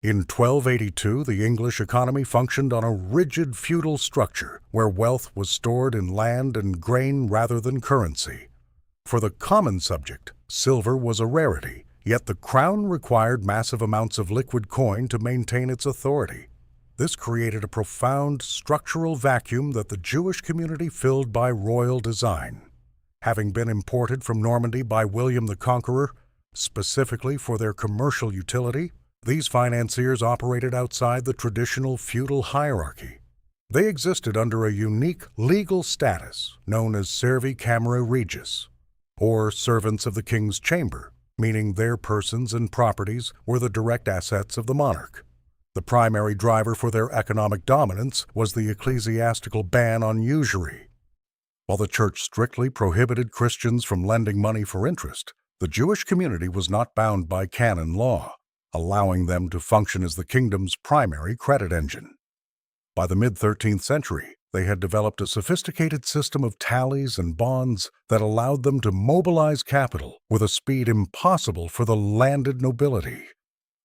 In 1282, the English economy functioned on a rigid feudal structure where wealth was stored in land and grain rather than currency. For the common subject, silver was a rarity, yet the crown required massive amounts of liquid coin to maintain its authority. This created a profound structural vacuum that the Jewish community filled by royal design. Having been imported from Normandy by William the Conqueror, specifically for their commercial utility, these financiers operated outside the traditional feudal hierarchy. They existed under a unique legal status known as servi camera regis, or servants of the king's chamber, meaning their persons and properties were the direct assets of the monarch. The primary driver for their economic dominance was the ecclesiastical ban on usury. While the church strictly prohibited Christians from lending money for interest, the Jewish community was not bound by canon law, allowing them to function as the kingdom's primary credit engine. By the mid-13th century, they had developed a sophisticated system of tallies and bonds that allowed them to mobilize capital with a speed impossible for the landed nobility.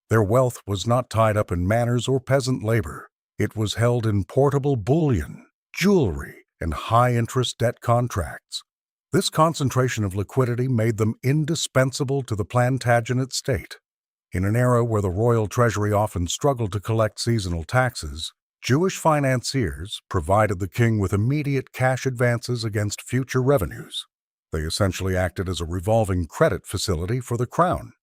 Their wealth was not tied up in manors or peasant labor. It was held in portable bullion, jewelry, and high-interest debt contracts. This concentration of liquidity made them indispensable to the Plantagenet state. In an era where the royal treasury often struggled to collect seasonal taxes, Jewish financiers provided the king with immediate cash advances against future revenues. They essentially acted as a revolving credit facility for the crown.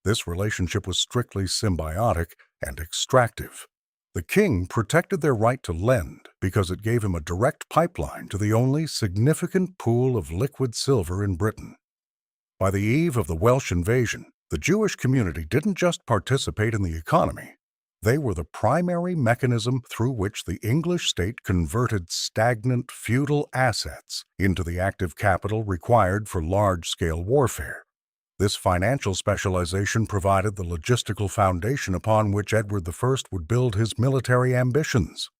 This relationship was strictly symbiotic and extractive. The king protected their right to lend because it gave him a direct pipeline to the only significant pool of liquid silver in Britain. By the eve of the Welsh invasion, the Jewish community didn't just participate in the economy. They were the primary mechanism through which the English state converted stagnant feudal assets into the active capital required for large-scale warfare. This financial specialization provided the logistical foundation upon which Edward I would build his military ambitions.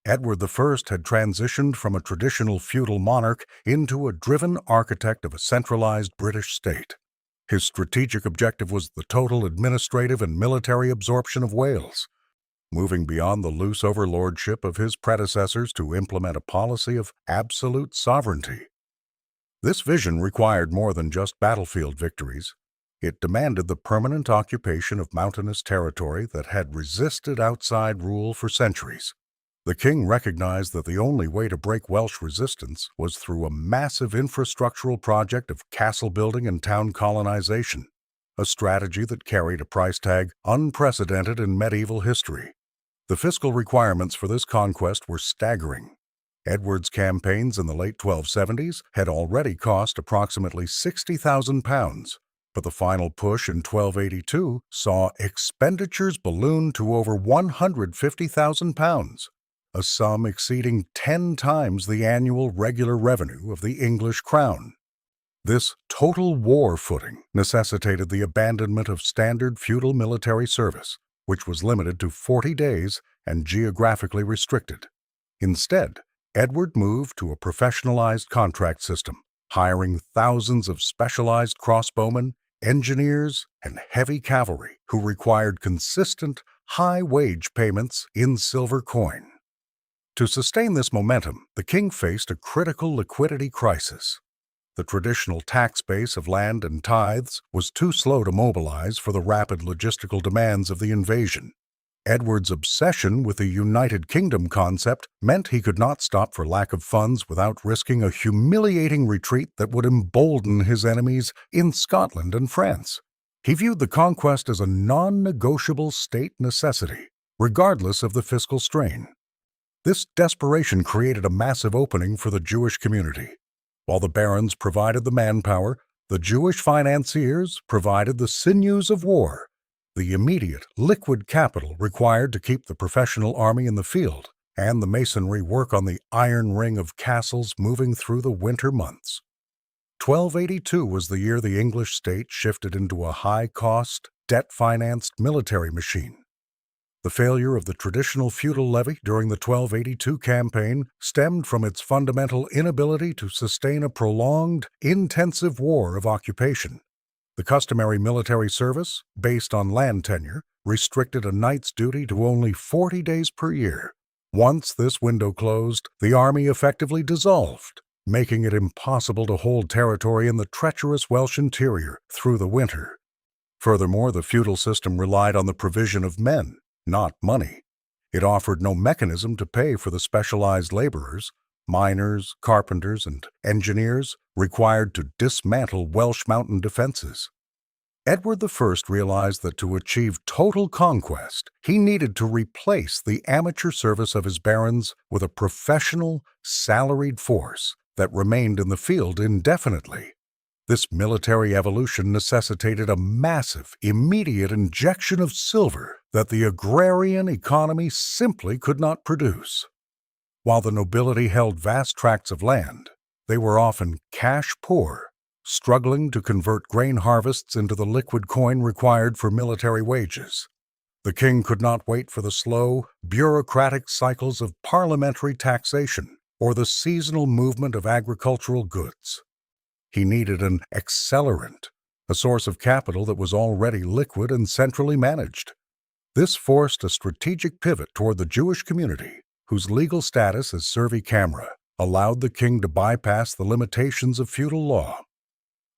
Edward I had transitioned from a traditional feudal monarch into a driven architect of a centralized British state. His strategic objective was the total administrative and military absorption of Wales, moving beyond the loose overlordship of his predecessors to implement a policy of absolute sovereignty. This vision required more than just battlefield victories. It demanded the permanent occupation of mountainous territory that had resisted outside rule for centuries. The king recognized that the only way to break Welsh resistance was through a massive infrastructural project of castle building and town colonization, a strategy that carried a price tag unprecedented in medieval history. The fiscal requirements for this conquest were staggering. Edward's campaigns in the late 1270s had already cost approximately £60,000, but the final push in 1282 saw expenditures balloon to over £150,000. A sum exceeding 10 times the annual regular revenue of the English crown. This total war footing necessitated the abandonment of standard feudal military service, which was limited to 40 days and geographically restricted. Instead, Edward moved to a professionalized contract system, hiring thousands of specialized crossbowmen, engineers, and heavy cavalry who required consistent, high-wage payments in silver coin. To sustain this momentum, the king faced a critical liquidity crisis. The traditional tax base of land and tithes was too slow to mobilize for the rapid logistical demands of the invasion. Edward's obsession with the United Kingdom concept meant he could not stop for lack of funds without risking a humiliating retreat that would embolden his enemies in Scotland and France. He viewed the conquest as a non-negotiable state necessity, regardless of the fiscal strain. This desperation created a massive opening for the Jewish community. While the barons provided the manpower, the Jewish financiers provided the sinews of war, the immediate, liquid capital required to keep the professional army in the field, and the masonry work on the iron ring of castles moving through the winter months. 1282 was the year the English state shifted into a high-cost, debt-financed military machine. The failure of the traditional feudal levy during the 1282 campaign stemmed from its fundamental inability to sustain a prolonged, intensive war of occupation. The customary military service, based on land tenure, restricted a knight's duty to only 40 days per year. Once this window closed, the army effectively dissolved, making it impossible to hold territory in the treacherous Welsh interior through the winter. Furthermore, the feudal system relied on the provision of men, not money. It offered no mechanism to pay for the specialized laborers, miners, carpenters, and engineers required to dismantle Welsh mountain defenses. Edward I realized that to achieve total conquest, he needed to replace the amateur service of his barons with a professional, salaried force that remained in the field indefinitely. This military evolution necessitated a massive, immediate injection of silver that the agrarian economy simply could not produce. While the nobility held vast tracts of land, they were often cash poor, struggling to convert grain harvests into the liquid coin required for military wages. The king could not wait for the slow, bureaucratic cycles of parliamentary taxation or the seasonal movement of agricultural goods. He needed an accelerant, a source of capital that was already liquid and centrally managed. This forced a strategic pivot toward the Jewish community, whose legal status as servi allowed the king to bypass the limitations of feudal law.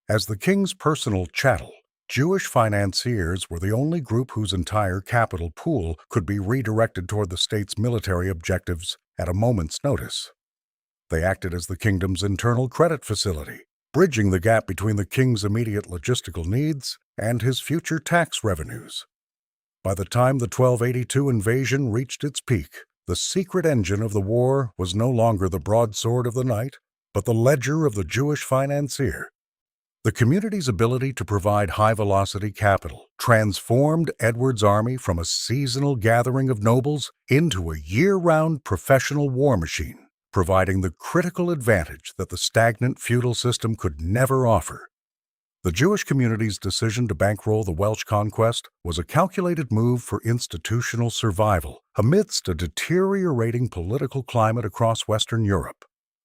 As the king's personal chattel, Jewish financiers were the only group whose entire capital pool could be redirected toward the state's military objectives at a moment's notice. They acted as the kingdom's internal credit facility, bridging the gap between the king's immediate logistical needs and his future tax revenues. By the time the 1282 invasion reached its peak, the secret engine of the war was no longer the broadsword of the knight, but the ledger of the Jewish financier. The community's ability to provide high-velocity capital transformed Edward's army from a seasonal gathering of nobles into a year-round professional war machine, providing the critical advantage that the stagnant feudal system could never offer. The Jewish community's decision to bankroll the Welsh conquest was a calculated move for institutional survival amidst a deteriorating political climate across Western Europe.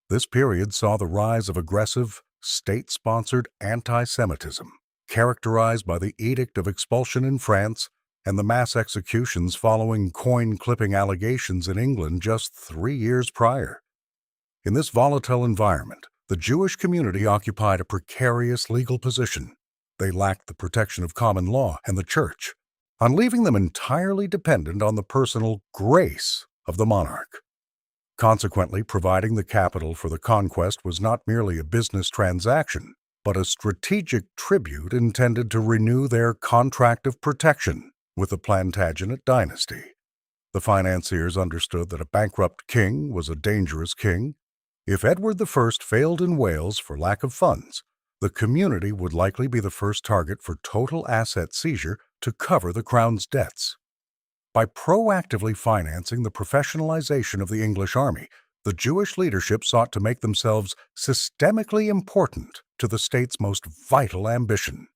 This period saw the rise of aggressive, state-sponsored anti-Semitism, characterized by the edict of expulsion in France and the mass executions following coin-clipping allegations in England just 3 years prior. In this volatile environment, the Jewish community occupied a precarious legal position. They lacked the protection of common law and the church, on leaving them entirely dependent on the personal grace of the monarch. Consequently, providing the capital for the conquest was not merely a business transaction, but a strategic tribute intended to renew their contract of protection with the Plantagenet dynasty. The financiers understood that a bankrupt king was a dangerous king. If Edward I failed in Wales for lack of funds, the community would likely be the first target for total asset seizure to cover the crown's debts. By proactively financing the professionalization of the English army, the Jewish leadership sought to make themselves systemically important to the state's most vital ambition.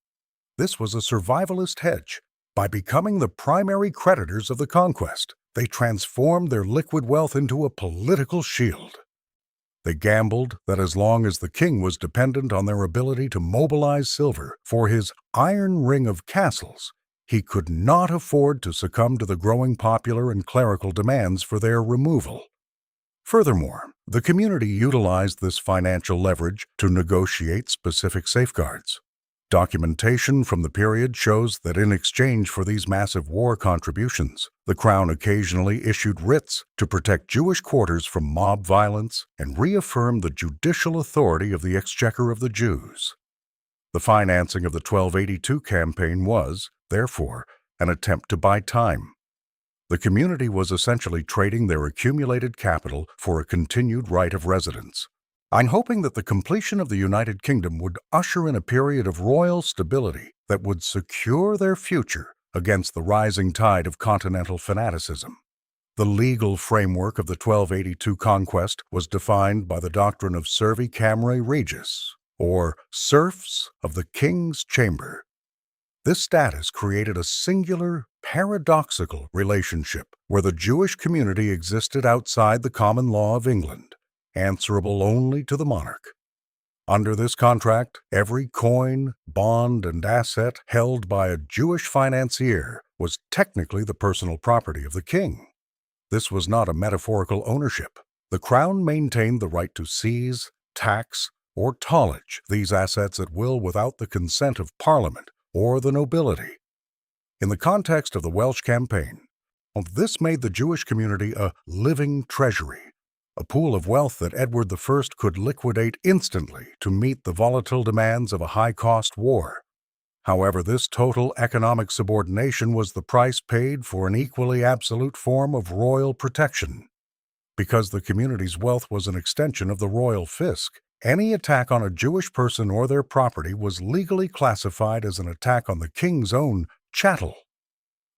This was a survivalist hedge. By becoming the primary creditors of the conquest, they transformed their liquid wealth into a political shield. They gambled that as long as the king was dependent on their ability to mobilize silver for his iron ring of castles, he could not afford to succumb to the growing popular and clerical demands for their removal. Furthermore, the community utilized this financial leverage to negotiate specific safeguards. Documentation from the period shows that in exchange for these massive war contributions, the crown occasionally issued writs to protect Jewish quarters from mob violence and reaffirm the judicial authority of the Exchequer of the Jews. The financing of the 1282 campaign was, therefore, an attempt to buy time. The community was essentially trading their accumulated capital for a continued right of residence. I'm hoping that the completion of the United Kingdom would usher in a period of royal stability that would secure their future against the rising tide of continental fanaticism. The legal framework of the 1282 conquest was defined by the doctrine of servi camerae regis, or serfs of the king's chamber. This status created a singular, paradoxical relationship where the Jewish community existed outside the common law of England, answerable only to the monarch. Under this contract, every coin, bond, and asset held by a Jewish financier was technically the personal property of the king. This was not a metaphorical ownership. The crown maintained the right to seize, tax, or tallage these assets at will without the consent of Parliament or the nobility. In the context of the Welsh campaign, this made the Jewish community a living treasury, a pool of wealth that Edward I could liquidate instantly to meet the volatile demands of a high-cost war. However, this total economic subordination was the price paid for an equally absolute form of royal protection. Because the community's wealth was an extension of the royal fisc, any attack on a Jewish person or their property was legally classified as an attack on the king's own chattel.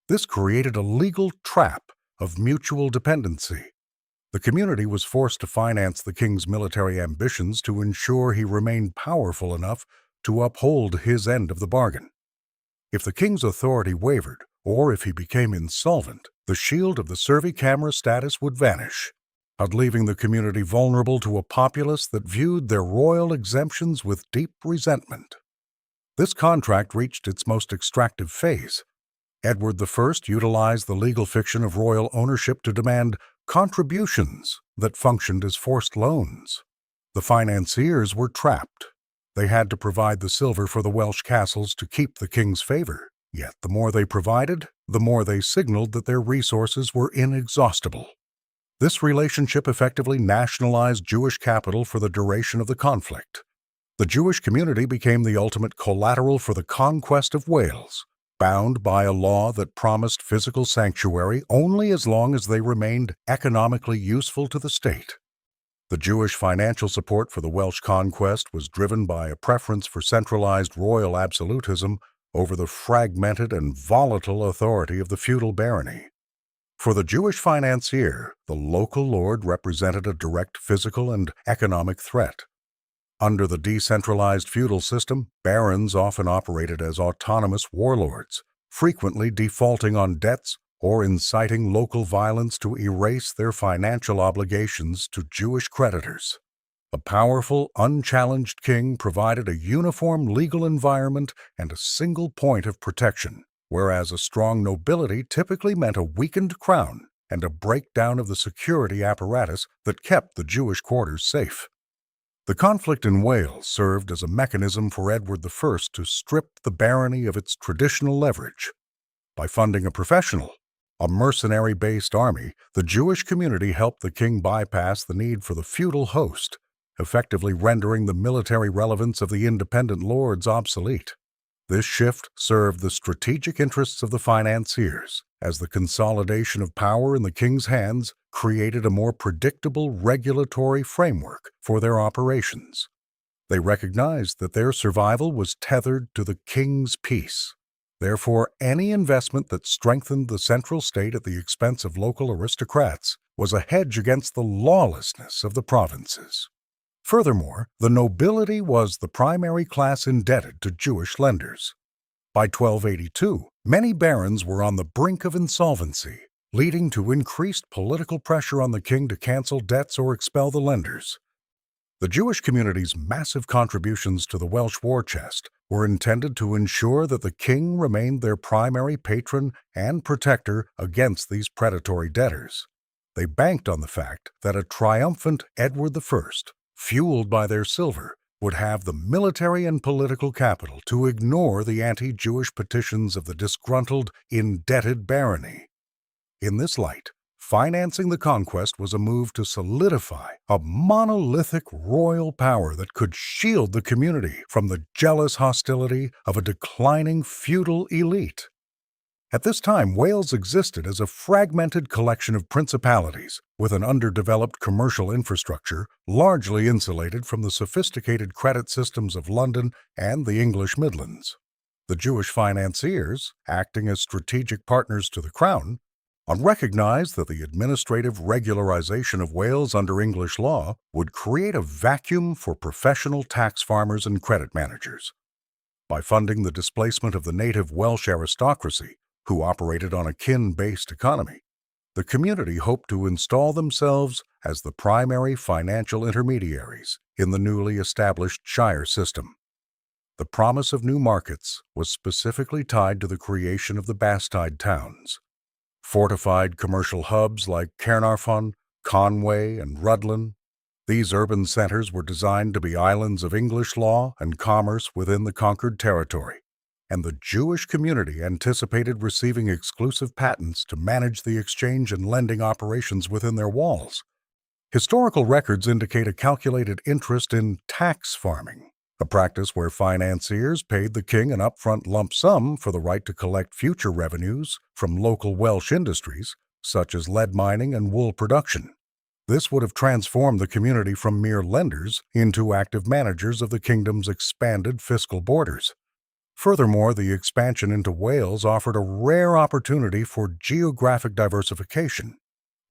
This created a legal trap of mutual dependency. The community was forced to finance the king's military ambitions to ensure he remained powerful enough to uphold his end of the bargain. If the king's authority wavered, or if he became insolvent, the shield of the servi status would vanish, leaving the community vulnerable to a populace that viewed their royal exemptions with deep resentment. This contract reached its most extractive phase. Edward I utilized the legal fiction of royal ownership to demand contributions that functioned as forced loans. The financiers were trapped. They had to provide the silver for the Welsh castles to keep the king's favor. Yet the more they provided, the more they signaled that their resources were inexhaustible. This relationship effectively nationalized Jewish capital for the duration of the conflict. The Jewish community became the ultimate collateral for the conquest of Wales, bound by a law that promised physical sanctuary only as long as they remained economically useful to the state. The Jewish financial support for the Welsh conquest was driven by a preference for centralized royal absolutism over the fragmented and volatile authority of the feudal barony. For the Jewish financier, the local lord represented a direct physical and economic threat. Under the decentralized feudal system, barons often operated as autonomous warlords, frequently defaulting on debts or inciting local violence to erase their financial obligations to Jewish creditors. A powerful, unchallenged king provided a uniform legal environment and a single point of protection, whereas a strong nobility typically meant a weakened crown and a breakdown of the security apparatus that kept the Jewish quarters safe. The conflict in Wales served as a mechanism for Edward I to strip the barony of its traditional leverage. By funding a mercenary-based army, the Jewish community helped the king bypass the need for the feudal host, effectively rendering the military relevance of the independent lords obsolete. This shift served the strategic interests of the financiers, as the consolidation of power in the king's hands created a more predictable regulatory framework for their operations. They recognized that their survival was tethered to the king's peace. Therefore, any investment that strengthened the central state at the expense of local aristocrats was a hedge against the lawlessness of the provinces. Furthermore, the nobility was the primary class indebted to Jewish lenders. By 1282, many barons were on the brink of insolvency, leading to increased political pressure on the king to cancel debts or expel the lenders. The Jewish community's massive contributions to the Welsh war chest were intended to ensure that the king remained their primary patron and protector against these predatory debtors. They banked on the fact that a triumphant Edward I, fueled by their silver, would have the military and political capital to ignore the anti-Jewish petitions of the disgruntled, indebted barony. In this light, financing the conquest was a move to solidify a monolithic royal power that could shield the community from the jealous hostility of a declining feudal elite. At this time, Wales existed as a fragmented collection of principalities with an underdeveloped commercial infrastructure largely insulated from the sophisticated credit systems of London and the English Midlands. The Jewish financiers, acting as strategic partners to the crown, recognized that the administrative regularization of Wales under English law would create a vacuum for professional tax farmers and credit managers. By funding the displacement of the native Welsh aristocracy, who operated on a kin-based economy, The community hoped to install themselves as the primary financial intermediaries in the newly established shire system. The promise of new markets was specifically tied to the creation of the Bastide towns. Fortified commercial hubs like Caernarfon, Conway, and Rhuddlan, these urban centers were designed to be islands of English law and commerce within the conquered territory, and the Jewish community anticipated receiving exclusive patents to manage the exchange and lending operations within their walls. Historical records indicate a calculated interest in tax farming, a practice where financiers paid the king an upfront lump sum for the right to collect future revenues from local Welsh industries, such as lead mining and wool production. This would have transformed the community from mere lenders into active managers of the kingdom's expanded fiscal borders. Furthermore, the expansion into Wales offered a rare opportunity for geographic diversification.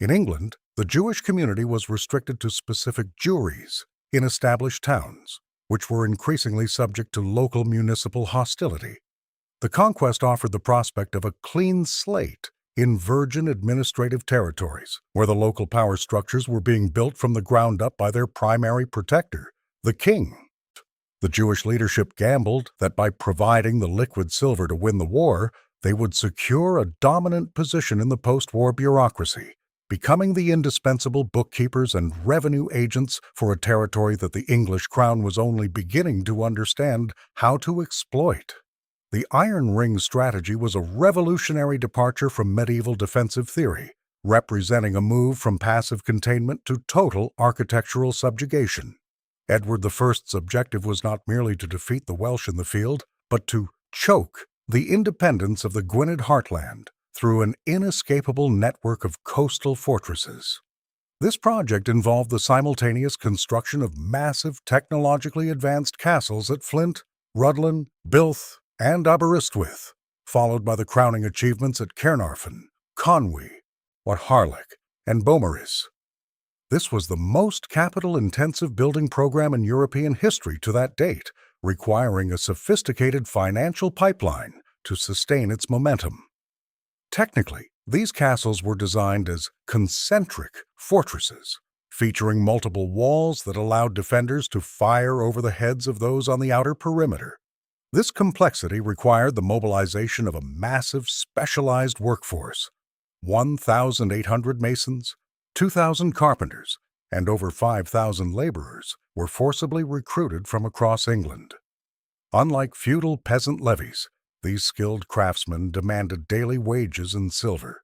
In England, the Jewish community was restricted to specific juries in established towns, which were increasingly subject to local municipal hostility. The Conquest offered the prospect of a clean slate in virgin administrative territories, where the local power structures were being built from the ground up by their primary protector, the king. The Jewish leadership gambled that by providing the liquid silver to win the war, they would secure a dominant position in the post-war bureaucracy, becoming the indispensable bookkeepers and revenue agents for a territory that the English crown was only beginning to understand how to exploit. The Iron Ring strategy was a revolutionary departure from medieval defensive theory, representing a move from passive containment to total architectural subjugation. Edward I's objective was not merely to defeat the Welsh in the field, but to choke the independence of the Gwynedd heartland through an inescapable network of coastal fortresses. This project involved the simultaneous construction of massive technologically advanced castles at Flint, Rhuddlan, Builth, and Aberystwyth, followed by the crowning achievements at Caernarfon, Conwy, Harlech, and Beaumaris. This was the most capital-intensive building program in European history to that date, requiring a sophisticated financial pipeline to sustain its momentum. Technically, these castles were designed as concentric fortresses, featuring multiple walls that allowed defenders to fire over the heads of those on the outer perimeter. This complexity required the mobilization of a massive specialized workforce. 1,800 masons, 2,000 carpenters, and over 5,000 laborers were forcibly recruited from across England. Unlike feudal peasant levies, these skilled craftsmen demanded daily wages in silver.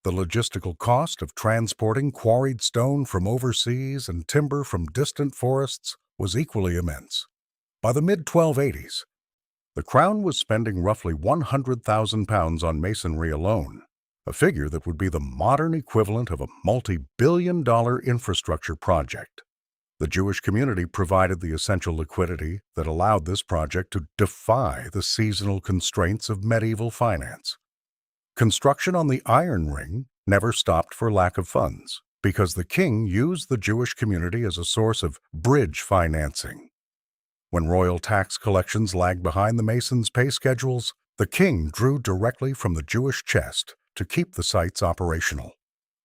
The logistical cost of transporting quarried stone from overseas and timber from distant forests was equally immense. By the mid-1280s, the Crown was spending roughly £100,000 on masonry alone, a figure that would be the modern equivalent of a multi-billion-dollar infrastructure project. The Jewish community provided the essential liquidity that allowed this project to defy the seasonal constraints of medieval finance. Construction on the Iron Ring never stopped for lack of funds, because the king used the Jewish community as a source of bridge financing. When royal tax collections lagged behind the masons' pay schedules, the king drew directly from the Jewish chest to keep the sites operational.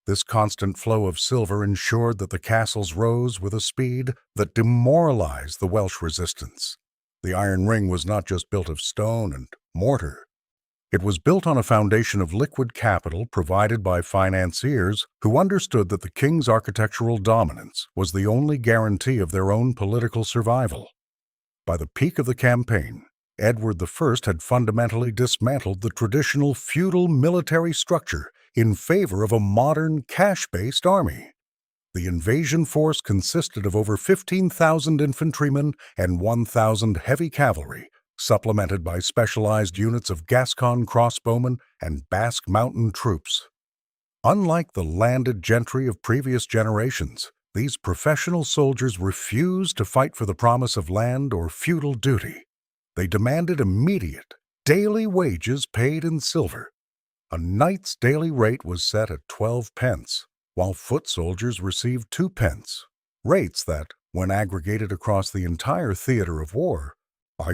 This constant flow of silver ensured that the castles rose with a speed that demoralized the Welsh resistance. The Iron Ring was not just built of stone and mortar. It was built on a foundation of liquid capital provided by financiers who understood that the king's architectural dominance was the only guarantee of their own political survival. By the peak of the campaign, Edward I had fundamentally dismantled the traditional feudal military structure in favor of a modern cash-based army. The invasion force consisted of over 15,000 infantrymen and 1,000 heavy cavalry, supplemented by specialized units of Gascon crossbowmen and Basque mountain troops. Unlike the landed gentry of previous generations, these professional soldiers refused to fight for the promise of land or feudal duty. They demanded immediate, daily wages paid in silver. A knight's daily rate was set at 12 pence, while foot soldiers received 2 pence, rates that, when aggregated across the entire theater of war,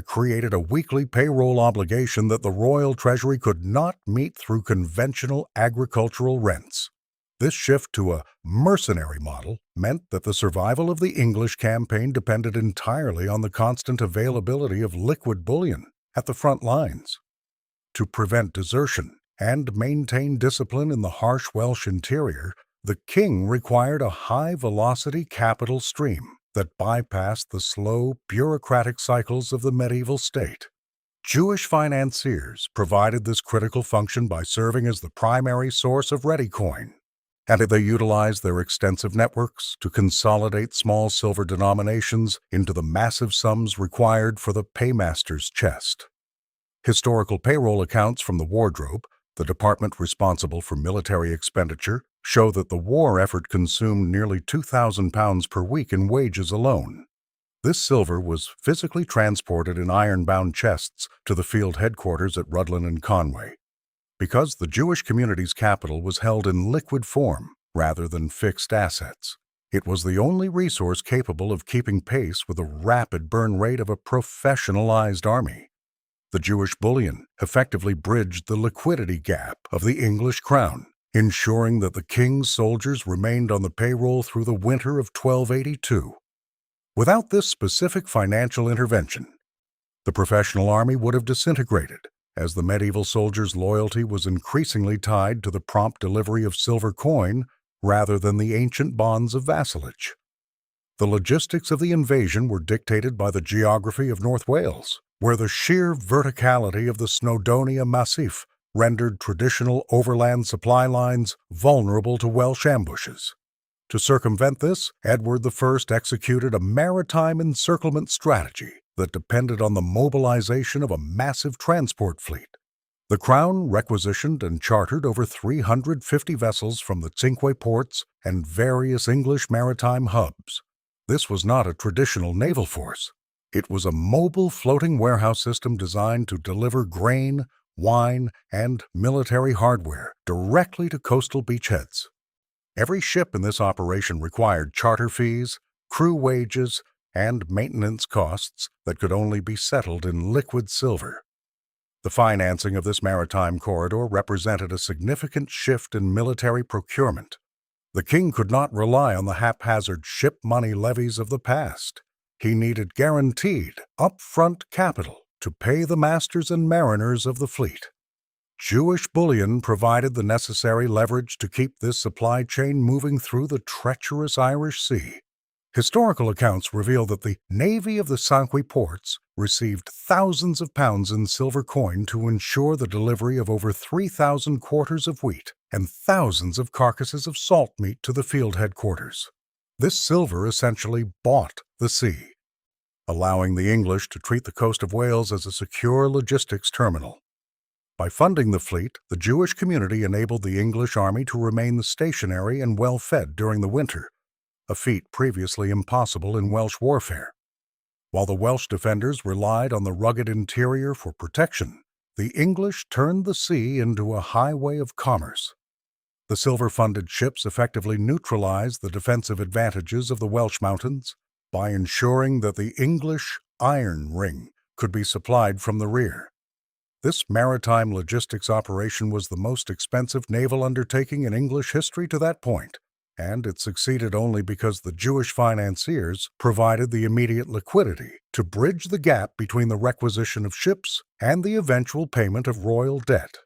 created a weekly payroll obligation that the royal treasury could not meet through conventional agricultural rents. This shift to a mercenary model meant that the survival of the English campaign depended entirely on the constant availability of liquid bullion at the front lines. To prevent desertion and maintain discipline in the harsh Welsh interior, the king required a high-velocity capital stream that bypassed the slow, bureaucratic cycles of the medieval state. Jewish financiers provided this critical function by serving as the primary source of ready coin, and they utilized their extensive networks to consolidate small silver denominations into the massive sums required for the paymaster's chest. Historical payroll accounts from the wardrobe, the department responsible for military expenditure, show that the war effort consumed nearly £2,000 per week in wages alone. This silver was physically transported in iron-bound chests to the field headquarters at Rhuddlan and Conway. Because the Jewish community's capital was held in liquid form rather than fixed assets, it was the only resource capable of keeping pace with the rapid burn rate of a professionalized army. The Jewish bullion effectively bridged the liquidity gap of the English crown, ensuring that the king's soldiers remained on the payroll through the winter of 1282. Without this specific financial intervention, the professional army would have disintegrated, as the medieval soldier's loyalty was increasingly tied to the prompt delivery of silver coin rather than the ancient bonds of vassalage. The logistics of the invasion were dictated by the geography of North Wales, where the sheer verticality of the Snowdonia Massif rendered traditional overland supply lines vulnerable to Welsh ambushes. To circumvent this, Edward I executed a maritime encirclement strategy that depended on the mobilization of a massive transport fleet. The Crown requisitioned and chartered over 350 vessels from the Cinque ports and various English maritime hubs. This was not a traditional naval force. It was a mobile floating warehouse system designed to deliver grain, wine, and military hardware directly to coastal beachheads. Every ship in this operation required charter fees, crew wages, and maintenance costs that could only be settled in liquid silver. The financing of this maritime corridor represented a significant shift in military procurement. The king could not rely on the haphazard ship money levies of the past. He needed guaranteed, upfront capital to pay the masters and mariners of the fleet. Jewish bullion provided the necessary leverage to keep this supply chain moving through the treacherous Irish Sea. Historical accounts reveal that the navy of the Cinque ports received thousands of pounds in silver coin to ensure the delivery of over 3,000 quarters of wheat and thousands of carcasses of salt meat to the field headquarters. This silver essentially bought the sea, allowing the English to treat the coast of Wales as a secure logistics terminal. By funding the fleet, the Jewish community enabled the English army to remain stationary and well-fed during the winter, a feat previously impossible in Welsh warfare. While the Welsh defenders relied on the rugged interior for protection, the English turned the sea into a highway of commerce. The silver-funded ships effectively neutralized the defensive advantages of the Welsh mountains by ensuring that the English iron ring could be supplied from the rear. This maritime logistics operation was the most expensive naval undertaking in English history to that point, and it succeeded only because the Jewish financiers provided the immediate liquidity to bridge the gap between the requisition of ships and the eventual payment of royal debt.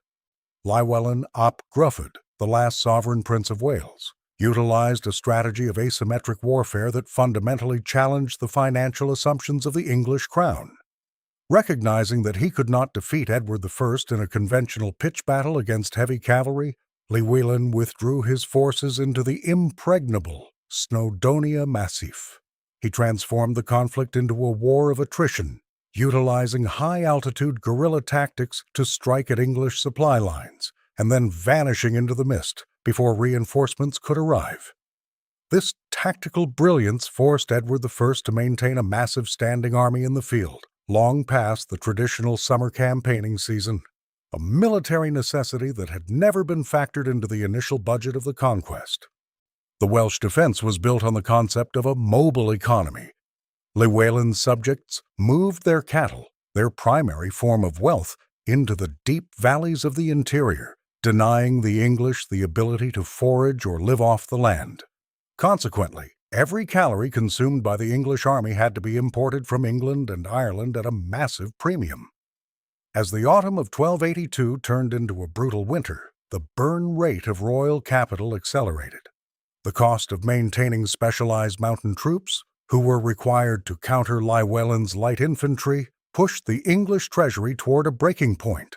Llywelyn ap Gruffydd, the last sovereign prince of Wales, utilized a strategy of asymmetric warfare that fundamentally challenged the financial assumptions of the English crown. Recognizing that he could not defeat Edward I in a conventional pitch battle against heavy cavalry, Llywelyn withdrew his forces into the impregnable Snowdonia Massif. He transformed the conflict into a war of attrition, utilizing high-altitude guerrilla tactics to strike at English supply lines, and then vanishing into the mist before reinforcements could arrive. This tactical brilliance forced Edward I to maintain a massive standing army in the field, long past the traditional summer campaigning season, a military necessity that had never been factored into the initial budget of the Conquest. The Welsh defense was built on the concept of a mobile economy. Llywelyn's subjects moved their cattle, their primary form of wealth, into the deep valleys of the interior, denying the English the ability to forage or live off the land. Consequently, every calorie consumed by the English army had to be imported from England and Ireland at a massive premium. As the autumn of 1282 turned into a brutal winter, the burn rate of royal capital accelerated. The cost of maintaining specialized mountain troops, who were required to counter Llywelyn's light infantry, pushed the English treasury toward a breaking point.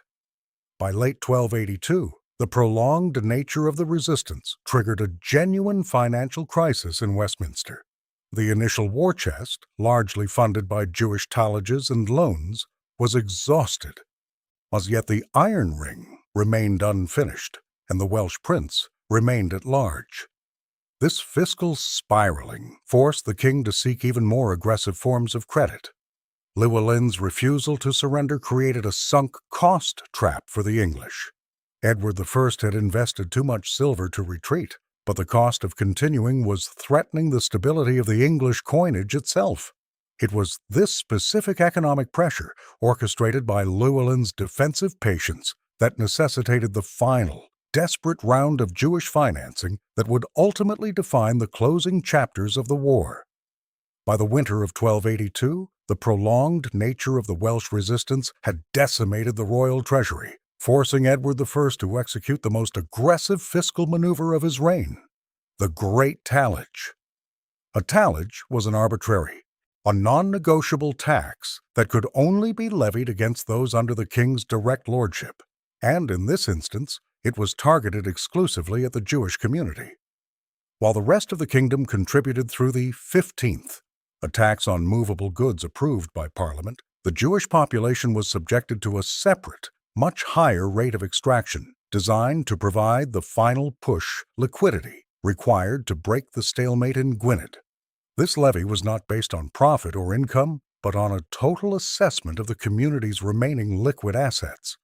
By late 1282, the prolonged nature of the resistance triggered a genuine financial crisis in Westminster. The initial war chest, largely funded by Jewish tallages and loans, was exhausted. As yet the Iron Ring remained unfinished, and the Welsh prince remained at large. This fiscal spiraling forced the king to seek even more aggressive forms of credit. Llywelyn's refusal to surrender created a sunk cost trap for the English. Edward I had invested too much silver to retreat, but the cost of continuing was threatening the stability of the English coinage itself. It was this specific economic pressure, orchestrated by Llywelyn's defensive patience, that necessitated the final, desperate round of Jewish financing that would ultimately define the closing chapters of the war. By the winter of 1282, the prolonged nature of the Welsh resistance had decimated the royal treasury, forcing Edward I to execute the most aggressive fiscal maneuver of his reign, the Great Tallage. A tallage was an arbitrary, a non-negotiable tax that could only be levied against those under the king's direct lordship, and in this instance, it was targeted exclusively at the Jewish community. While the rest of the kingdom contributed through the 15th, a tax on movable goods approved by Parliament, the Jewish population was subjected to a separate, much higher rate of extraction, designed to provide the final push liquidity required to break the stalemate in Gwynedd. This levy was not based on profit or income, but on a total assessment of the community's remaining liquid assets.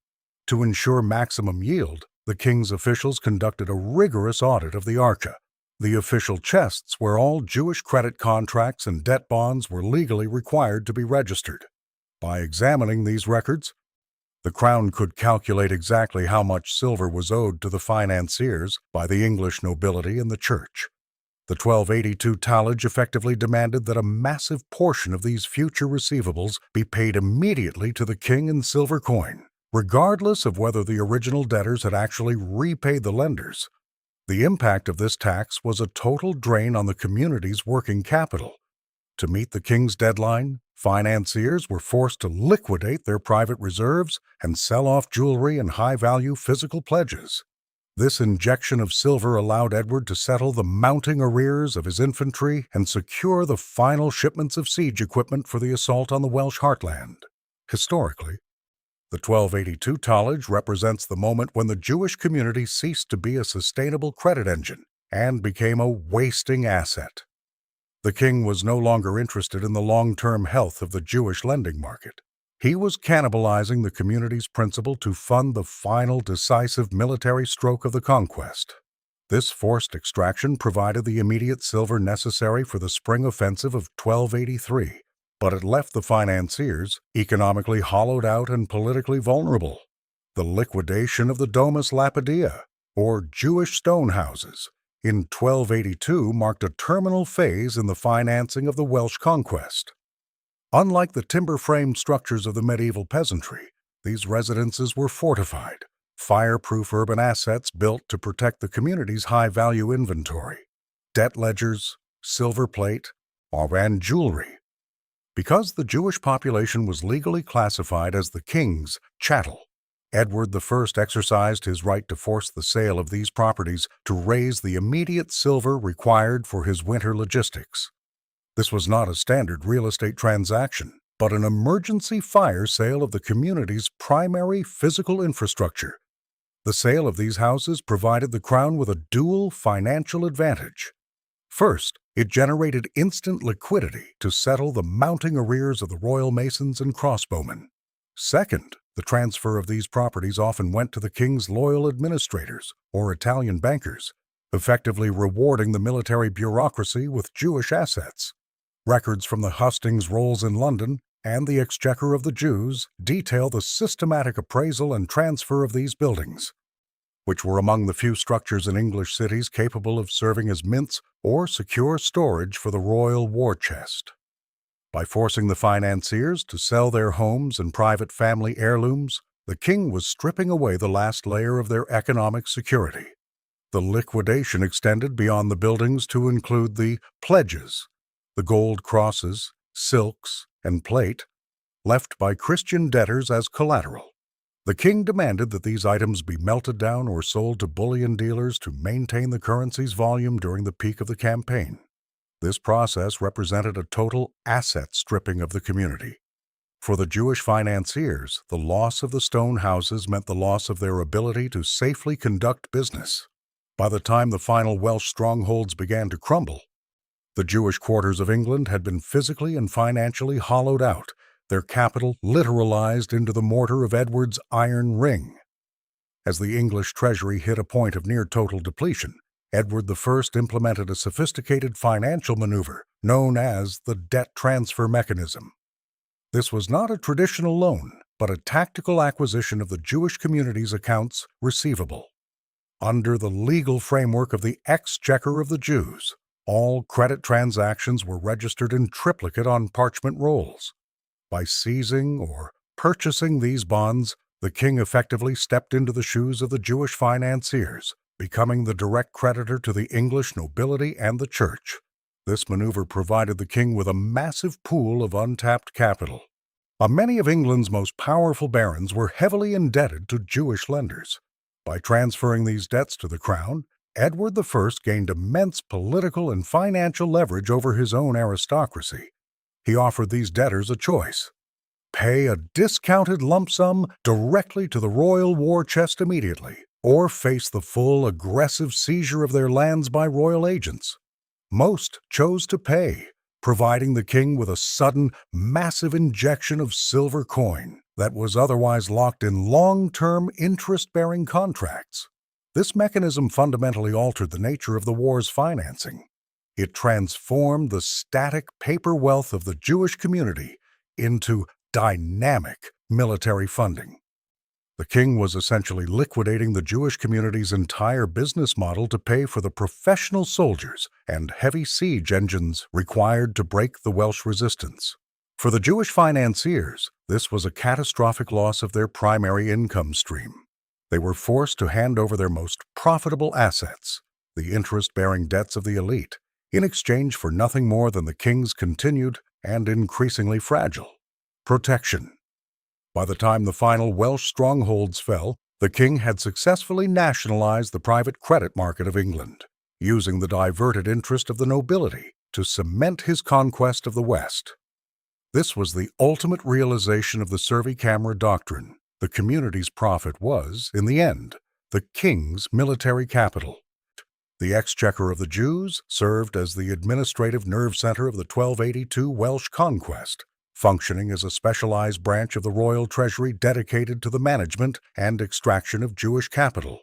To ensure maximum yield, the king's officials conducted a rigorous audit of the arca, the official chests where all Jewish credit contracts and debt bonds were legally required to be registered. By examining these records, the Crown could calculate exactly how much silver was owed to the financiers by the English nobility and the Church. The 1282 tallage effectively demanded that a massive portion of these future receivables be paid immediately to the king in silver coin, regardless of whether the original debtors had actually repaid the lenders. The impact of this tax was a total drain on the community's working capital. To meet the king's deadline, financiers were forced to liquidate their private reserves and sell off jewelry and high-value physical pledges. This injection of silver allowed Edward to settle the mounting arrears of his infantry and secure the final shipments of siege equipment for the assault on the Welsh heartland. Historically, the 1282 tallage represents the moment when the Jewish community ceased to be a sustainable credit engine and became a wasting asset. The king was no longer interested in the long-term health of the Jewish lending market. He was cannibalizing the community's principal to fund the final decisive military stroke of the Conquest. This forced extraction provided the immediate silver necessary for the spring offensive of 1283, but it left the financiers economically hollowed out and politically vulnerable. The liquidation of the Domus Lapidea, or Jewish stone houses, in 1282 marked a terminal phase in the financing of the Welsh conquest. Unlike the timber-framed structures of the medieval peasantry, these residences were fortified, fireproof urban assets built to protect the community's high-value inventory, debt ledgers, silver plate, and jewelry. Because the Jewish population was legally classified as the king's chattel, Edward I exercised his right to force the sale of these properties to raise the immediate silver required for his winter logistics. This was not a standard real estate transaction, but an emergency fire sale of the community's primary physical infrastructure. The sale of these houses provided the Crown with a dual financial advantage. First, it generated instant liquidity to settle the mounting arrears of the royal masons and crossbowmen. Second, the transfer of these properties often went to the king's loyal administrators, or Italian bankers, effectively rewarding the military bureaucracy with Jewish assets. Records from the hustings rolls in London and the Exchequer of the Jews detail the systematic appraisal and transfer of these buildings. which were among the few structures in English cities capable of serving as mints or secure storage for the royal war chest. By forcing the financiers to sell their homes and private family heirlooms, the king was stripping away the last layer of their economic security. The liquidation extended beyond the buildings to include the pledges, the gold crosses, silks, and plate, left by Christian debtors as collateral. The king demanded that these items be melted down or sold to bullion dealers to maintain the currency's volume during the peak of the campaign. This process represented a total asset stripping of the community. For the Jewish financiers, the loss of the stone houses meant the loss of their ability to safely conduct business. By the time the final Welsh strongholds began to crumble, the Jewish quarters of England had been physically and financially hollowed out, their capital literalized into the mortar of Edward's iron ring. As the English treasury hit a point of near total depletion, Edward I implemented a sophisticated financial maneuver known as the debt transfer mechanism. This was not a traditional loan, but a tactical acquisition of the Jewish community's accounts receivable. Under the legal framework of the Exchequer of the Jews, all credit transactions were registered in triplicate on parchment rolls. By seizing or purchasing these bonds, the king effectively stepped into the shoes of the Jewish financiers, becoming the direct creditor to the English nobility and the church. This maneuver provided the king with a massive pool of untapped capital. Many of England's most powerful barons were heavily indebted to Jewish lenders. By transferring these debts to the crown, Edward I gained immense political and financial leverage over his own aristocracy. He offered these debtors a choice: pay a discounted lump sum directly to the royal war chest immediately, or face the full aggressive seizure of their lands by royal agents. Most chose to pay, providing the king with a sudden, massive injection of silver coin that was otherwise locked in long-term, interest-bearing contracts. This mechanism fundamentally altered the nature of the war's financing. It transformed the static paper wealth of the Jewish community into dynamic military funding. The king was essentially liquidating the Jewish community's entire business model to pay for the professional soldiers and heavy siege engines required to break the Welsh resistance. For the Jewish financiers, this was a catastrophic loss of their primary income stream. They were forced to hand over their most profitable assets, the interest-bearing debts of the elite, in exchange for nothing more than the king's continued and increasingly fragile protection. By the time the final Welsh strongholds fell, the king had successfully nationalized the private credit market of England, using the diverted interest of the nobility to cement his conquest of the West. This was the ultimate realization of the servi doctrine. The community's profit was, in the end, the king's military capital. The Exchequer of the Jews served as the administrative nerve center of the 1282 Welsh Conquest, functioning as a specialized branch of the royal treasury dedicated to the management and extraction of Jewish capital.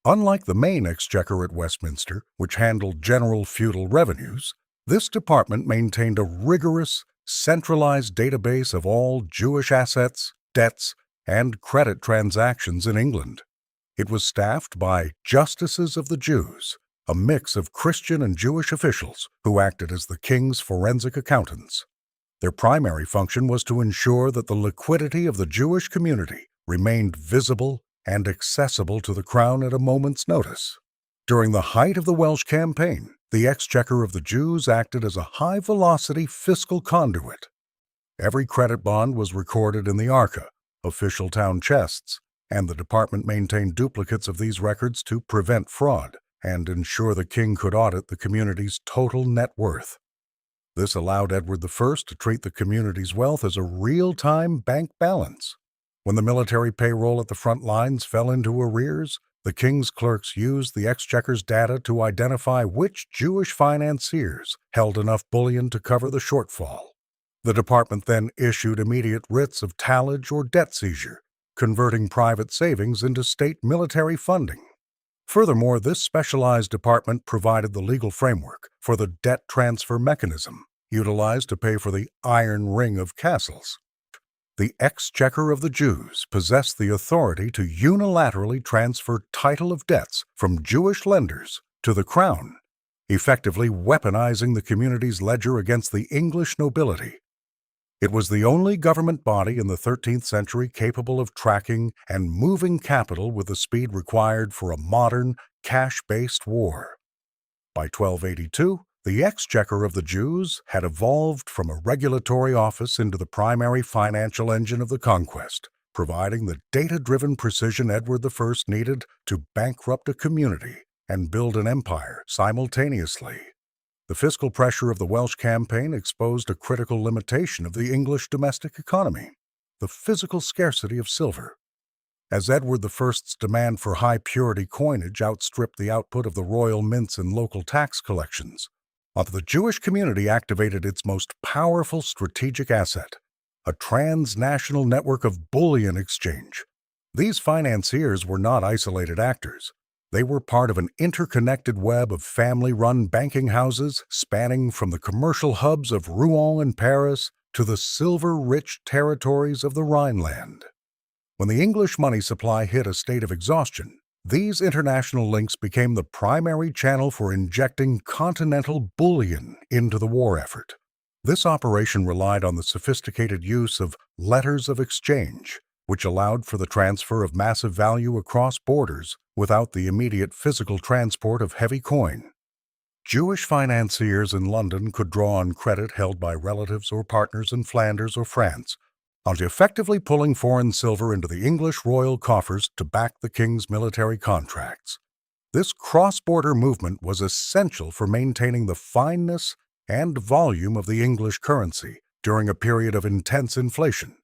Unlike the main Exchequer at Westminster, which handled general feudal revenues, this department maintained a rigorous, centralized database of all Jewish assets, debts, and credit transactions in England. It was staffed by justices of the Jews, a mix of Christian and Jewish officials who acted as the king's forensic accountants. Their primary function was to ensure that the liquidity of the Jewish community remained visible and accessible to the crown at a moment's notice. During the height of the Welsh campaign, the Exchequer of the Jews acted as a high-velocity fiscal conduit. Every credit bond was recorded in the arca, official town chests, and the department maintained duplicates of these records to prevent fraud and ensure the king could audit the community's total net worth. This allowed Edward I to treat the community's wealth as a real-time bank balance. When the military payroll at the front lines fell into arrears, the king's clerks used the Exchequer's data to identify which Jewish financiers held enough bullion to cover the shortfall. The department then issued immediate writs of tallage or debt seizure, converting private savings into state military funding. Furthermore, this specialized department provided the legal framework for the debt transfer mechanism, utilized to pay for the iron ring of castles. The Exchequer of the Jews possessed the authority to unilaterally transfer title of debts from Jewish lenders to the crown, effectively weaponizing the community's ledger against the English nobility. It was the only government body in the 13th century capable of tracking and moving capital with the speed required for a modern, cash-based war. By 1282, the Exchequer of the Jews had evolved from a regulatory office into the primary financial engine of the Conquest, providing the data-driven precision Edward I needed to bankrupt a community and build an empire simultaneously. The fiscal pressure of the Welsh campaign exposed a critical limitation of the English domestic economy: the physical scarcity of silver. As Edward I's demand for high-purity coinage outstripped the output of the royal mints and local tax collections, the Jewish community activated its most powerful strategic asset, a transnational network of bullion exchange. These financiers were not isolated actors. They were part of an interconnected web of family-run banking houses spanning from the commercial hubs of Rouen and Paris to the silver-rich territories of the Rhineland. When the English money supply hit a state of exhaustion, these international links became the primary channel for injecting continental bullion into the war effort. This operation relied on the sophisticated use of letters of exchange, which allowed for the transfer of massive value across borders without the immediate physical transport of heavy coin. Jewish financiers in London could draw on credit held by relatives or partners in Flanders or France, effectively pulling foreign silver into the English royal coffers to back the king's military contracts. This cross-border movement was essential for maintaining the fineness and volume of the English currency during a period of intense inflation.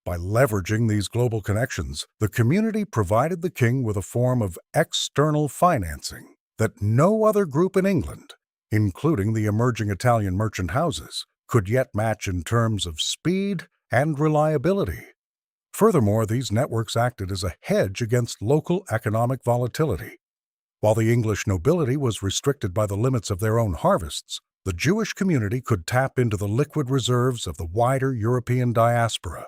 By leveraging these global connections, the community provided the king with a form of external financing that no other group in England, including the emerging Italian merchant houses, could yet match in terms of speed and reliability. Furthermore, these networks acted as a hedge against local economic volatility. While the English nobility was restricted by the limits of their own harvests, the Jewish community could tap into the liquid reserves of the wider European diaspora.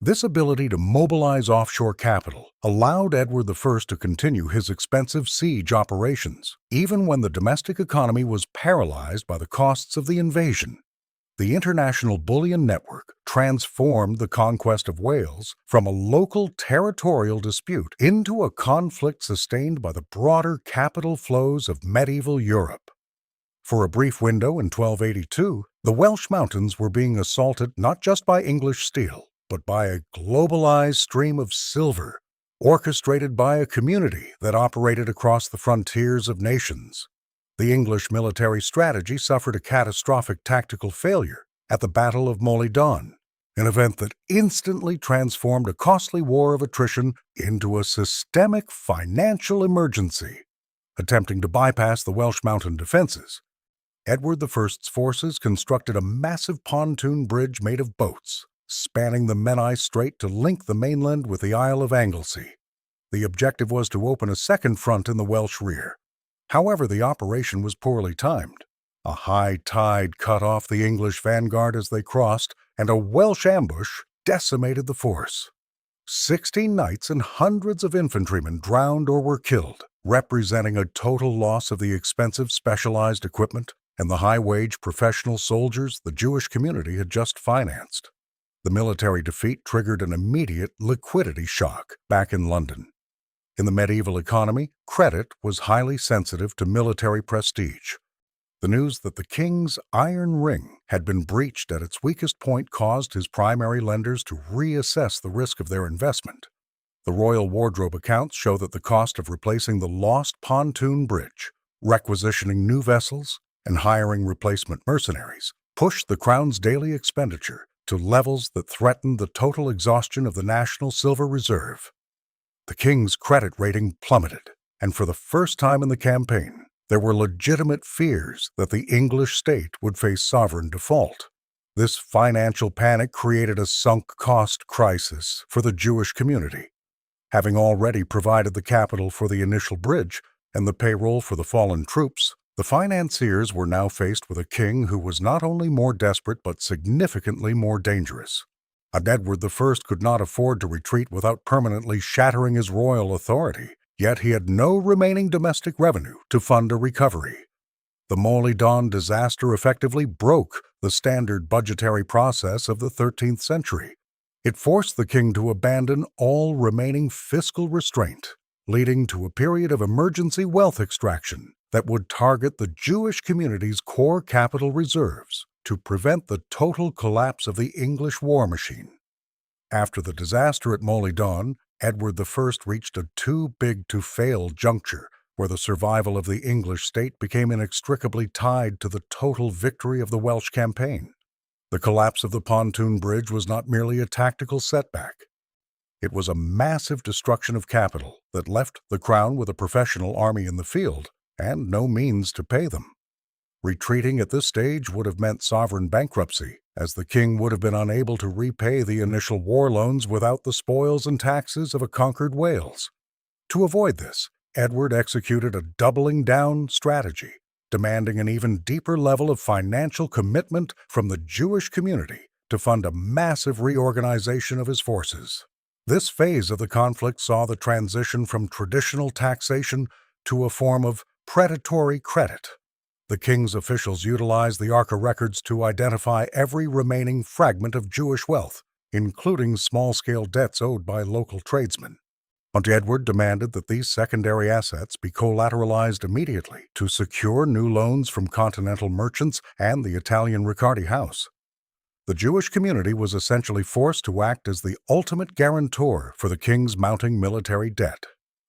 This ability to mobilize offshore capital allowed Edward I to continue his expensive siege operations, even when the domestic economy was paralyzed by the costs of the invasion. The international bullion network transformed the conquest of Wales from a local territorial dispute into a conflict sustained by the broader capital flows of medieval Europe. For a brief window in 1282, the Welsh mountains were being assaulted not just by English steel, but by a globalized stream of silver, orchestrated by a community that operated across the frontiers of nations. The English military strategy suffered a catastrophic tactical failure at the Battle of Molydon, an event that instantly transformed a costly war of attrition into a systemic financial emergency. Attempting to bypass the Welsh mountain defenses, Edward I's forces constructed a massive pontoon bridge made of boats, spanning the Menai Strait to link the mainland with the Isle of Anglesey. The objective was to open a second front in the Welsh rear. However, the operation was poorly timed. A high tide cut off the English vanguard as they crossed, and a Welsh ambush decimated the force. 16 knights and hundreds of infantrymen drowned or were killed, representing a total loss of the expensive specialized equipment and the high-wage professional soldiers the Jewish community had just financed. The military defeat triggered an immediate liquidity shock back in London. In the medieval economy, credit was highly sensitive to military prestige. The news that the king's iron ring had been breached at its weakest point caused his primary lenders to reassess the risk of their investment. The royal wardrobe accounts show that the cost of replacing the lost pontoon bridge, requisitioning new vessels, and hiring replacement mercenaries pushed the crown's daily expenditure to levels that threatened the total exhaustion of the national silver reserve. The king's credit rating plummeted, and for the first time in the campaign, there were legitimate fears that the English state would face sovereign default. This financial panic created a sunk cost crisis for the Jewish community. Having already provided the capital for the initial bridge and the payroll for the fallen troops, the financiers were now faced with a king who was not only more desperate but significantly more dangerous. And Edward I could not afford to retreat without permanently shattering his royal authority, yet he had no remaining domestic revenue to fund a recovery. The Mauleon disaster effectively broke the standard budgetary process of the 13th century. It forced the king to abandon all remaining fiscal restraint, leading to a period of emergency wealth extraction that would target the Jewish community's core capital reserves to prevent the total collapse of the English war machine. After the disaster at Mauleon, Edward I reached a too-big-to-fail juncture where the survival of the English state became inextricably tied to the total victory of the Welsh campaign. The collapse of the pontoon bridge was not merely a tactical setback. It was a massive destruction of capital that left the crown with a professional army in the field and no means to pay them. Retreating at this stage would have meant sovereign bankruptcy, as the king would have been unable to repay the initial war loans without the spoils and taxes of a conquered Wales. To avoid this, Edward executed a doubling down strategy, demanding an even deeper level of financial commitment from the Jewish community to fund a massive reorganization of his forces. This phase of the conflict saw the transition from traditional taxation to a form of predatory credit. The king's officials utilized the Arca records to identify every remaining fragment of Jewish wealth, including small-scale debts owed by local tradesmen. But Edward demanded that these secondary assets be collateralized immediately to secure new loans from continental merchants and the Italian Riccardi house. The Jewish community was essentially forced to act as the ultimate guarantor for the king's mounting military debt.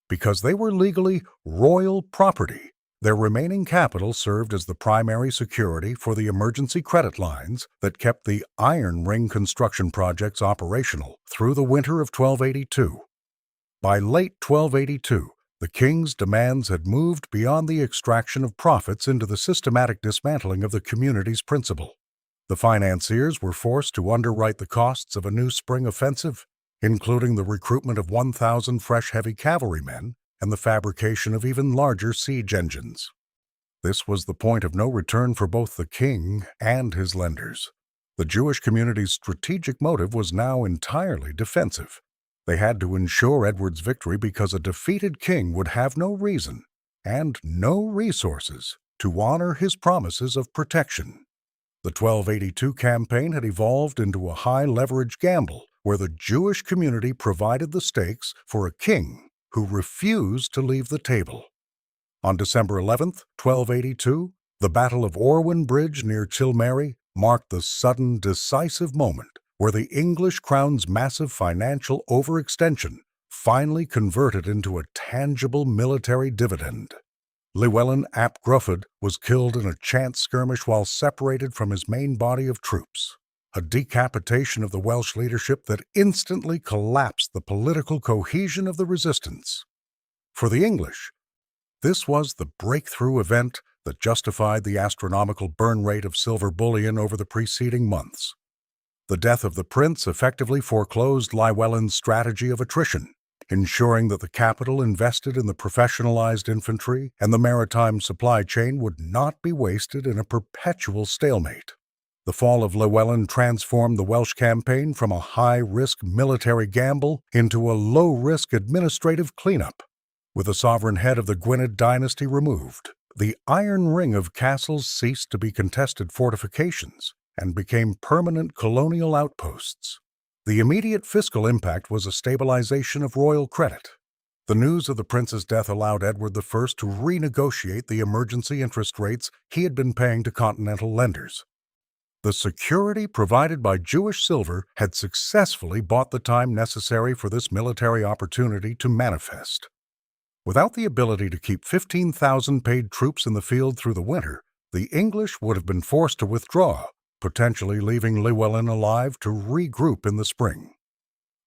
Because they were legally royal property, their remaining capital served as the primary security for the emergency credit lines that kept the Iron Ring construction projects operational through the winter of 1282. By late 1282, the king's demands had moved beyond the extraction of profits into the systematic dismantling of the community's principal. The financiers were forced to underwrite the costs of a new spring offensive, including the recruitment of 1,000 fresh heavy cavalrymen and the fabrication of even larger siege engines. This was the point of no return for both the king and his lenders. The Jewish community's strategic motive was now entirely defensive. They had to ensure Edward's victory because a defeated king would have no reason and no resources to honor his promises of protection. The 1282 campaign had evolved into a high-leverage gamble where the Jewish community provided the stakes for a king who refused to leave the table. On December 11, 1282, the Battle of Orwin Bridge near Chilmeri marked the sudden, decisive moment where the English crown's massive financial overextension finally converted into a tangible military dividend. Llewellyn ap Gruffydd was killed in a chance skirmish while separated from his main body of troops, a decapitation of the Welsh leadership that instantly collapsed the political cohesion of the resistance. For the English, this was the breakthrough event that justified the astronomical burn rate of silver bullion over the preceding months. The death of the prince effectively foreclosed Llewellyn's strategy of attrition, ensuring that the capital invested in the professionalized infantry and the maritime supply chain would not be wasted in a perpetual stalemate. The fall of Llewellyn transformed the Welsh campaign from a high-risk military gamble into a low-risk administrative cleanup. With the sovereign head of the Gwynedd dynasty removed, the Iron Ring of castles ceased to be contested fortifications and became permanent colonial outposts. The immediate fiscal impact was a stabilization of royal credit. The news of the prince's death allowed Edward I to renegotiate the emergency interest rates he had been paying to continental lenders. The security provided by Jewish silver had successfully bought the time necessary for this military opportunity to manifest. Without the ability to keep 15,000 paid troops in the field through the winter, the English would have been forced to withdraw, potentially leaving Llewellyn alive to regroup in the spring.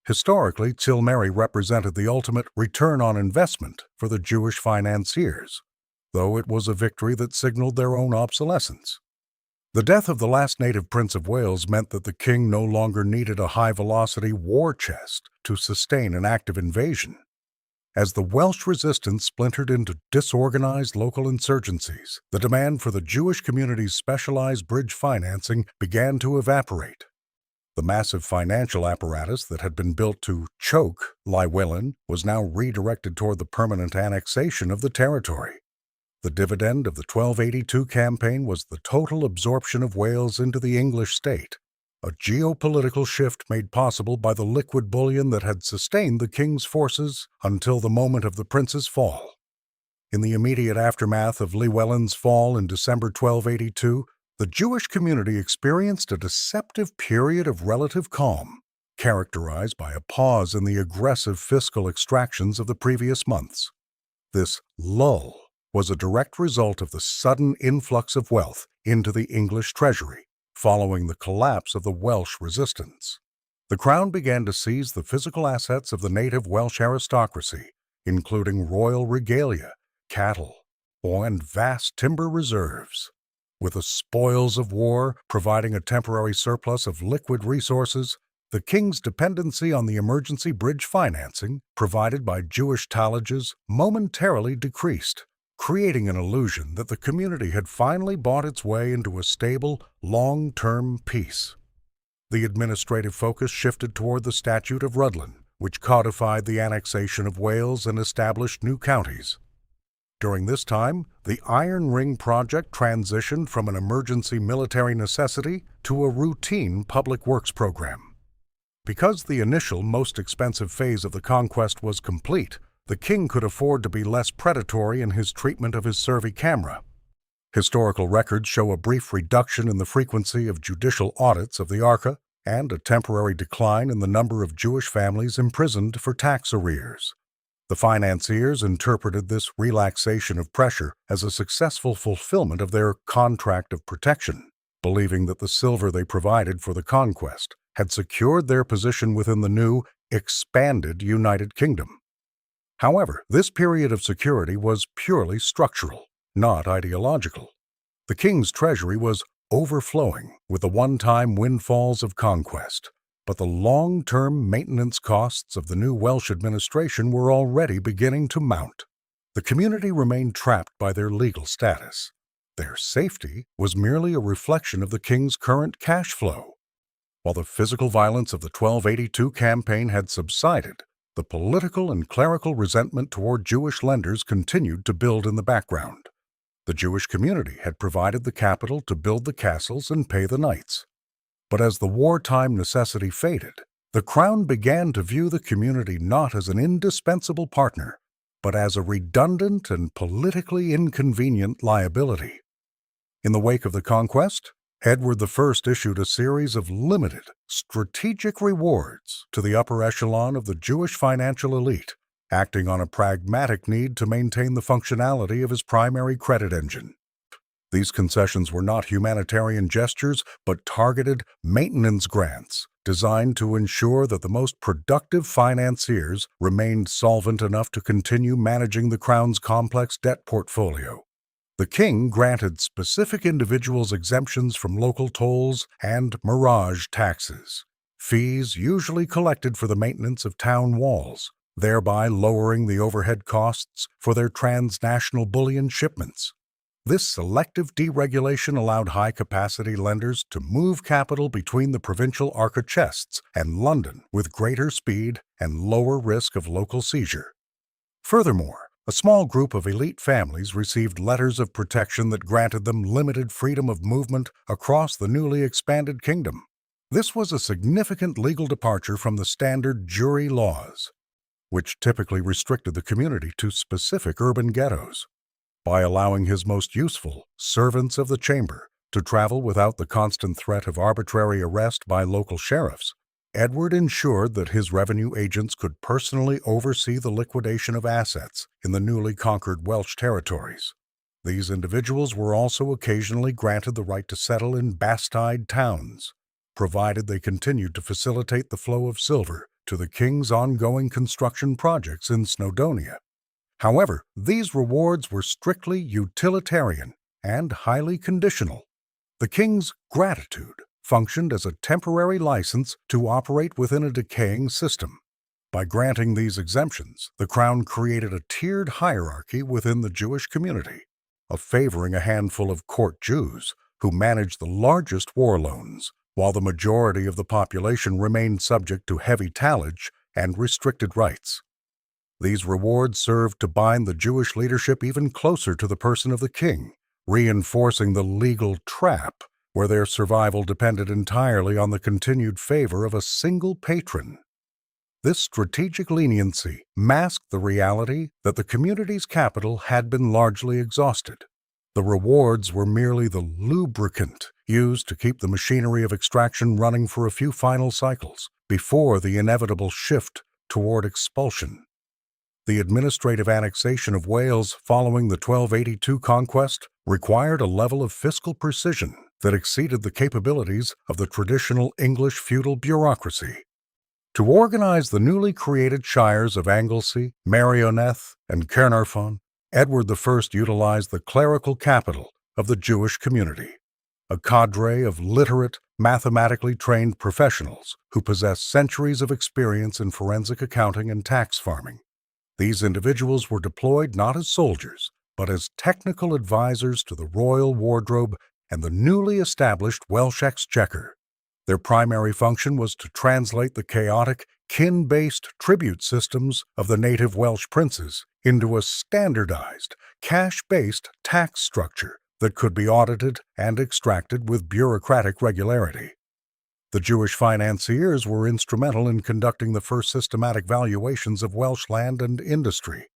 Historically, Chilmeri represented the ultimate return on investment for the Jewish financiers, though it was a victory that signaled their own obsolescence. The death of the last native Prince of Wales meant that the king no longer needed a high-velocity war chest to sustain an active invasion. As the Welsh resistance splintered into disorganized local insurgencies, the demand for the Jewish community's specialized bridge financing began to evaporate. The massive financial apparatus that had been built to choke Llywelyn was now redirected toward the permanent annexation of the territory. The dividend of the 1282 campaign was the total absorption of Wales into the English state, a geopolitical shift made possible by the liquid bullion that had sustained the king's forces until the moment of the prince's fall. In the immediate aftermath of Llywelyn's fall in December 1282, the Jewish community experienced a deceptive period of relative calm, characterized by a pause in the aggressive fiscal extractions of the previous months. This lull was a direct result of the sudden influx of wealth into the English treasury following the collapse of the Welsh resistance. The crown began to seize the physical assets of the native Welsh aristocracy, including royal regalia, cattle, and vast timber reserves. With the spoils of war providing a temporary surplus of liquid resources, the king's dependency on the emergency bridge financing provided by Jewish tallages momentarily decreased, creating an illusion that the community had finally bought its way into a stable, long-term peace. The administrative focus shifted toward the Statute of Rhuddlan, which codified the annexation of Wales and established new counties. During this time, the Iron Ring project transitioned from an emergency military necessity to a routine public works program. Because the initial, most expensive phase of the conquest was complete, the king could afford to be less predatory in his treatment of his servi camera. Historical records show a brief reduction in the frequency of judicial audits of the Arca and a temporary decline in the number of Jewish families imprisoned for tax arrears. The financiers interpreted this relaxation of pressure as a successful fulfillment of their contract of protection, believing that the silver they provided for the conquest had secured their position within the new, expanded United Kingdom. However, this period of security was purely structural, not ideological. The king's treasury was overflowing with the one-time windfalls of conquest, but the long-term maintenance costs of the new Welsh administration were already beginning to mount. The community remained trapped by their legal status. Their safety was merely a reflection of the king's current cash flow. While the physical violence of the 1282 campaign had subsided, the political and clerical resentment toward Jewish lenders continued to build in the background. The Jewish community had provided the capital to build the castles and pay the knights. But as the wartime necessity faded, the crown began to view the community not as an indispensable partner, but as a redundant and politically inconvenient liability. In the wake of the conquest, Edward I issued a series of limited, strategic rewards to the upper echelon of the Jewish financial elite, acting on a pragmatic need to maintain the functionality of his primary credit engine. These concessions were not humanitarian gestures, but targeted maintenance grants designed to ensure that the most productive financiers remained solvent enough to continue managing the crown's complex debt portfolio. The king granted specific individuals exemptions from local tolls and mirage taxes, fees usually collected for the maintenance of town walls, thereby lowering the overhead costs for their transnational bullion shipments. This selective deregulation allowed high-capacity lenders to move capital between the provincial Arca chests and London with greater speed and lower risk of local seizure. Furthermore, a small group of elite families received letters of protection that granted them limited freedom of movement across the newly expanded kingdom. This was a significant legal departure from the standard jury laws, which typically restricted the community to specific urban ghettos. By allowing his most useful servants of the chamber to travel without the constant threat of arbitrary arrest by local sheriffs, Edward ensured that his revenue agents could personally oversee the liquidation of assets in the newly conquered Welsh territories. These individuals were also occasionally granted the right to settle in Bastide towns, provided they continued to facilitate the flow of silver to the king's ongoing construction projects in Snowdonia. However, these rewards were strictly utilitarian and highly conditional. The king's gratitude functioned as a temporary license to operate within a decaying system. By granting these exemptions, the crown created a tiered hierarchy within the Jewish community, favoring a handful of court Jews who managed the largest war loans, while the majority of the population remained subject to heavy tallage and restricted rights. These rewards served to bind the Jewish leadership even closer to the person of the king, reinforcing the legal trap where their survival depended entirely on the continued favor of a single patron. This strategic leniency masked the reality that the community's capital had been largely exhausted. The rewards were merely the lubricant used to keep the machinery of extraction running for a few final cycles before the inevitable shift toward expulsion. The administrative annexation of Wales following the 1282 conquest required a level of fiscal precision that exceeded the capabilities of the traditional English feudal bureaucracy. To organize the newly created shires of Anglesey, Merioneth, and Caernarfon, Edward I utilized the clerical capital of the Jewish community, a cadre of literate, mathematically trained professionals who possessed centuries of experience in forensic accounting and tax farming. These individuals were deployed not as soldiers, but as technical advisors to the royal wardrobe and the newly established Welsh Exchequer. Their primary function was to translate the chaotic, kin-based tribute systems of the native Welsh princes into a standardized, cash-based tax structure that could be audited and extracted with bureaucratic regularity. The Jewish financiers were instrumental in conducting the first systematic valuations of Welsh land and industry.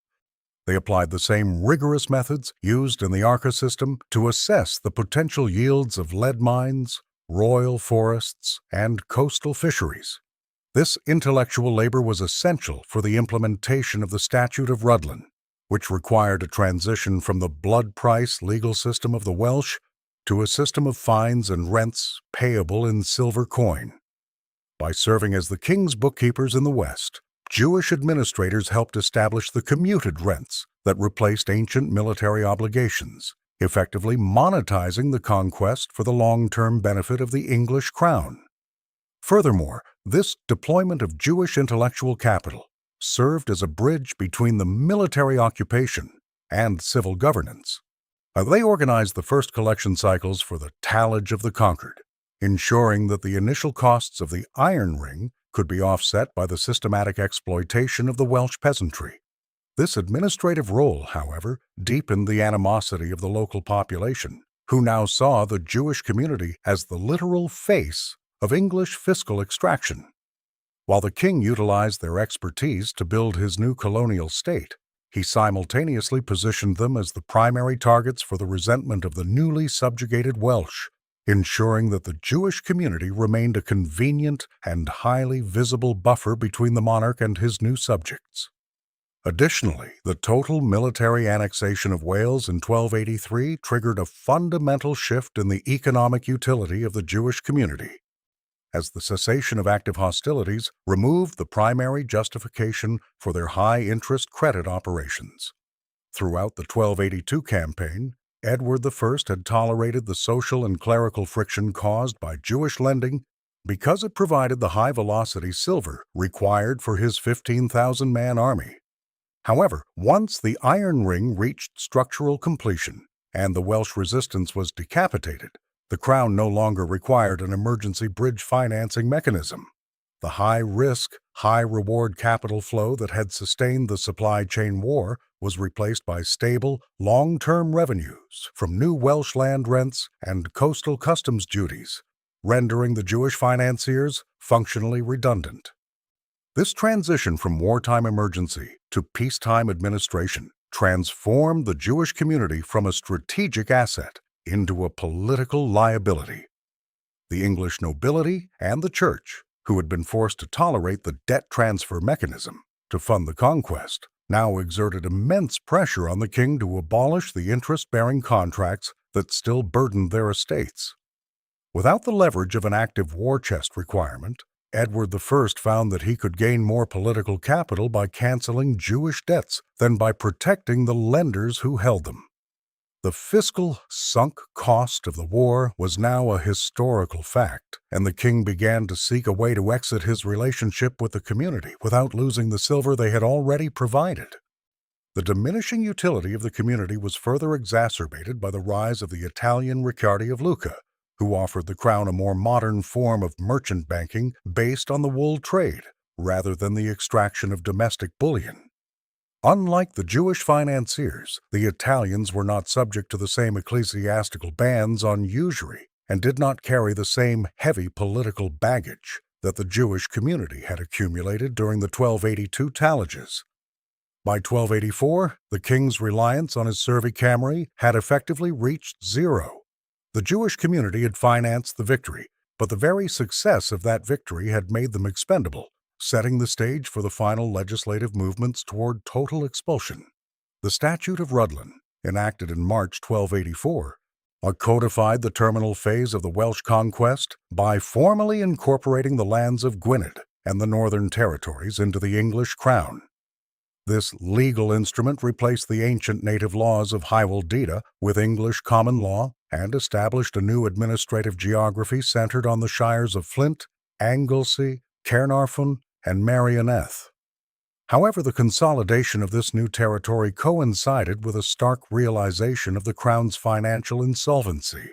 They applied the same rigorous methods used in the Arca system to assess the potential yields of lead mines, royal forests, and coastal fisheries. This intellectual labor was essential for the implementation of the Statute of Rhuddlan, which required a transition from the blood price legal system of the Welsh to a system of fines and rents payable in silver coin. By serving as the king's bookkeepers in the West, Jewish administrators helped establish the commuted rents that replaced ancient military obligations, effectively monetizing the conquest for the long-term benefit of the English crown. Furthermore, this deployment of Jewish intellectual capital served as a bridge between the military occupation and civil governance. They organized the first collection cycles for the tallage of the conquered, ensuring that the initial costs of the iron ring could be offset by the systematic exploitation of the Welsh peasantry. This administrative role, however, deepened the animosity of the local population, who now saw the Jewish community as the literal face of English fiscal extraction. While the king utilized their expertise to build his new colonial state, he simultaneously positioned them as the primary targets for the resentment of the newly subjugated Welsh, ensuring that the Jewish community remained a convenient and highly visible buffer between the monarch and his new subjects. Additionally, the total military annexation of Wales in 1283 triggered a fundamental shift in the economic utility of the Jewish community, as the cessation of active hostilities removed the primary justification for their high-interest credit operations. Throughout the 1282 campaign, Edward I had tolerated the social and clerical friction caused by Jewish lending because it provided the high-velocity silver required for his 15,000-man army. However, once the Iron Ring reached structural completion and the Welsh resistance was decapitated, the Crown no longer required an emergency bridge financing mechanism. The high-risk, high-reward capital flow that had sustained the supply chain war was replaced by stable, long-term revenues from new Welsh land rents and coastal customs duties, rendering the Jewish financiers functionally redundant. This transition from wartime emergency to peacetime administration transformed the Jewish community from a strategic asset into a political liability. The English nobility and the church, who had been forced to tolerate the debt transfer mechanism to fund the conquest, now exerted immense pressure on the king to abolish the interest-bearing contracts that still burdened their estates. Without the leverage of an active war chest requirement, Edward I found that he could gain more political capital by canceling Jewish debts than by protecting the lenders who held them. The fiscal sunk cost of the war was now a historical fact, and the king began to seek a way to exit his relationship with the community without losing the silver they had already provided. The diminishing utility of the community was further exacerbated by the rise of the Italian Riccardi of Lucca, who offered the crown a more modern form of merchant banking based on the wool trade, rather than the extraction of domestic bullion. Unlike the Jewish financiers, the Italians were not subject to the same ecclesiastical bans on usury and did not carry the same heavy political baggage that the Jewish community had accumulated during the 1282 tallages. By 1284, the king's reliance on his servi had effectively reached zero. The Jewish community had financed the victory, but the very success of that victory had made them expendable, setting the stage for the final legislative movements toward total expulsion. The Statute of Rhuddlan, enacted in March 1284, codified the terminal phase of the Welsh conquest by formally incorporating the lands of Gwynedd and the northern territories into the English crown. This legal instrument replaced the ancient native laws of Hywel with English common law and established a new administrative geography centered on the shires of Flint, Anglesey, Caernarfon, and Merioneth. However, the consolidation of this new territory coincided with a stark realization of the Crown's financial insolvency.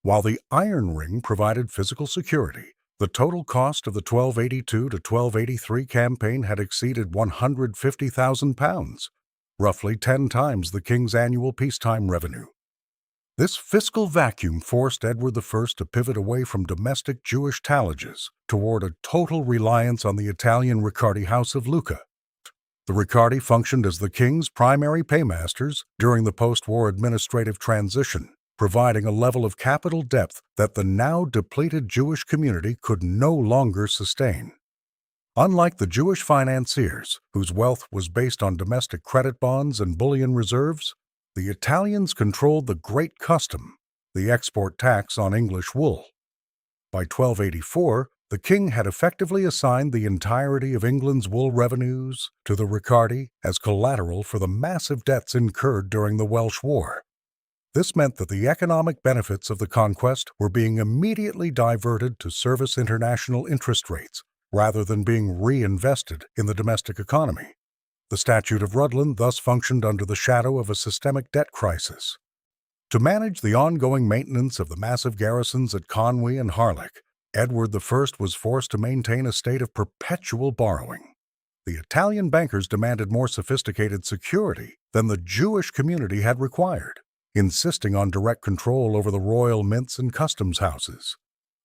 While the Iron Ring provided physical security, the total cost of the 1282 to 1283 campaign had exceeded £150,000, roughly 10 times the king's annual peacetime revenue. This fiscal vacuum forced Edward I to pivot away from domestic Jewish tallages toward a total reliance on the Italian Riccardi House of Lucca. The Riccardi functioned as the king's primary paymasters during the post-war administrative transition, providing a level of capital depth that the now depleted Jewish community could no longer sustain. Unlike the Jewish financiers, whose wealth was based on domestic credit bonds and bullion reserves, the Italians controlled the Great Custom, the export tax on English wool. By 1284, the king had effectively assigned the entirety of England's wool revenues to the Riccardi as collateral for the massive debts incurred during the Welsh War. This meant that the economic benefits of the conquest were being immediately diverted to service international interest rates rather than being reinvested in the domestic economy. The Statute of Rhuddlan thus functioned under the shadow of a systemic debt crisis. To manage the ongoing maintenance of the massive garrisons at Conwy and Harlech, Edward I was forced to maintain a state of perpetual borrowing. The Italian bankers demanded more sophisticated security than the Jewish community had required, insisting on direct control over the royal mints and customs houses.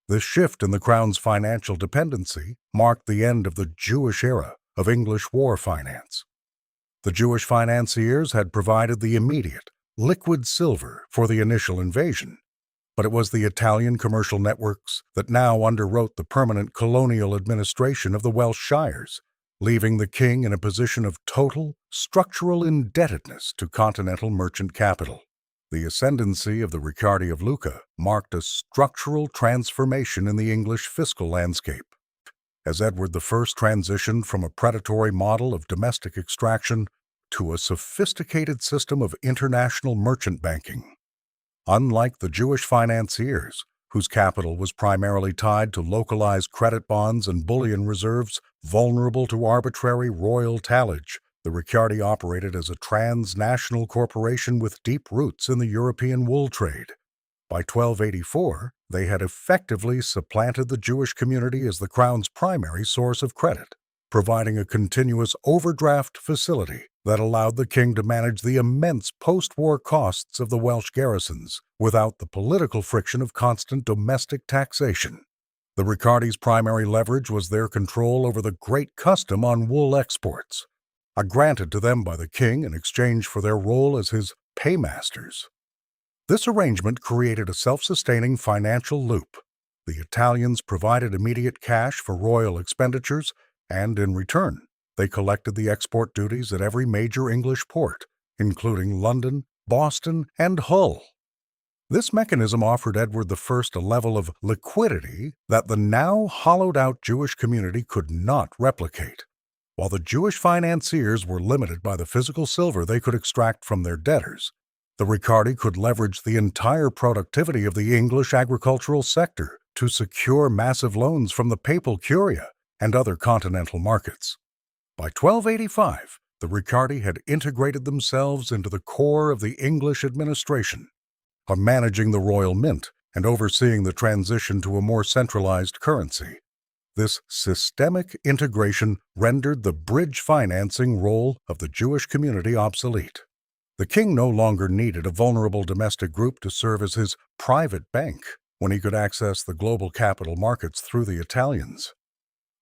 This shift in the crown's financial dependency marked the end of the Jewish era of English war finance. The Jewish financiers had provided the immediate, liquid silver for the initial invasion, but it was the Italian commercial networks that now underwrote the permanent colonial administration of the Welsh shires, leaving the king in a position of total, structural indebtedness to continental merchant capital. The ascendancy of the Riccardi of Lucca marked a structural transformation in the English fiscal landscape. As Edward I transitioned from a predatory model of domestic extraction to a sophisticated system of international merchant banking. Unlike the Jewish financiers, whose capital was primarily tied to localized credit bonds and bullion reserves vulnerable to arbitrary royal tallage, the Riccardi operated as a transnational corporation with deep roots in the European wool trade. By 1284, they had effectively supplanted the Jewish community as the crown's primary source of credit, providing a continuous overdraft facility that allowed the king to manage the immense post-war costs of the Welsh garrisons without the political friction of constant domestic taxation. The Riccardi's primary leverage was their control over the Great Custom on wool exports, granted to them by the king in exchange for their role as his paymasters. This arrangement created a self-sustaining financial loop. The Italians provided immediate cash for royal expenditures, and in return, they collected the export duties at every major English port, including London, Boston, and Hull. This mechanism offered Edward I a level of liquidity that the now hollowed-out Jewish community could not replicate. While the Jewish financiers were limited by the physical silver they could extract from their debtors, the Riccardi could leverage the entire productivity of the English agricultural sector to secure massive loans from the Papal Curia and other continental markets. By 1285, the Riccardi had integrated themselves into the core of the English administration, managing the royal mint and overseeing the transition to a more centralized currency. This systemic integration rendered the bridge financing role of the Jewish community obsolete. The king no longer needed a vulnerable domestic group to serve as his private bank when he could access the global capital markets through the Italians.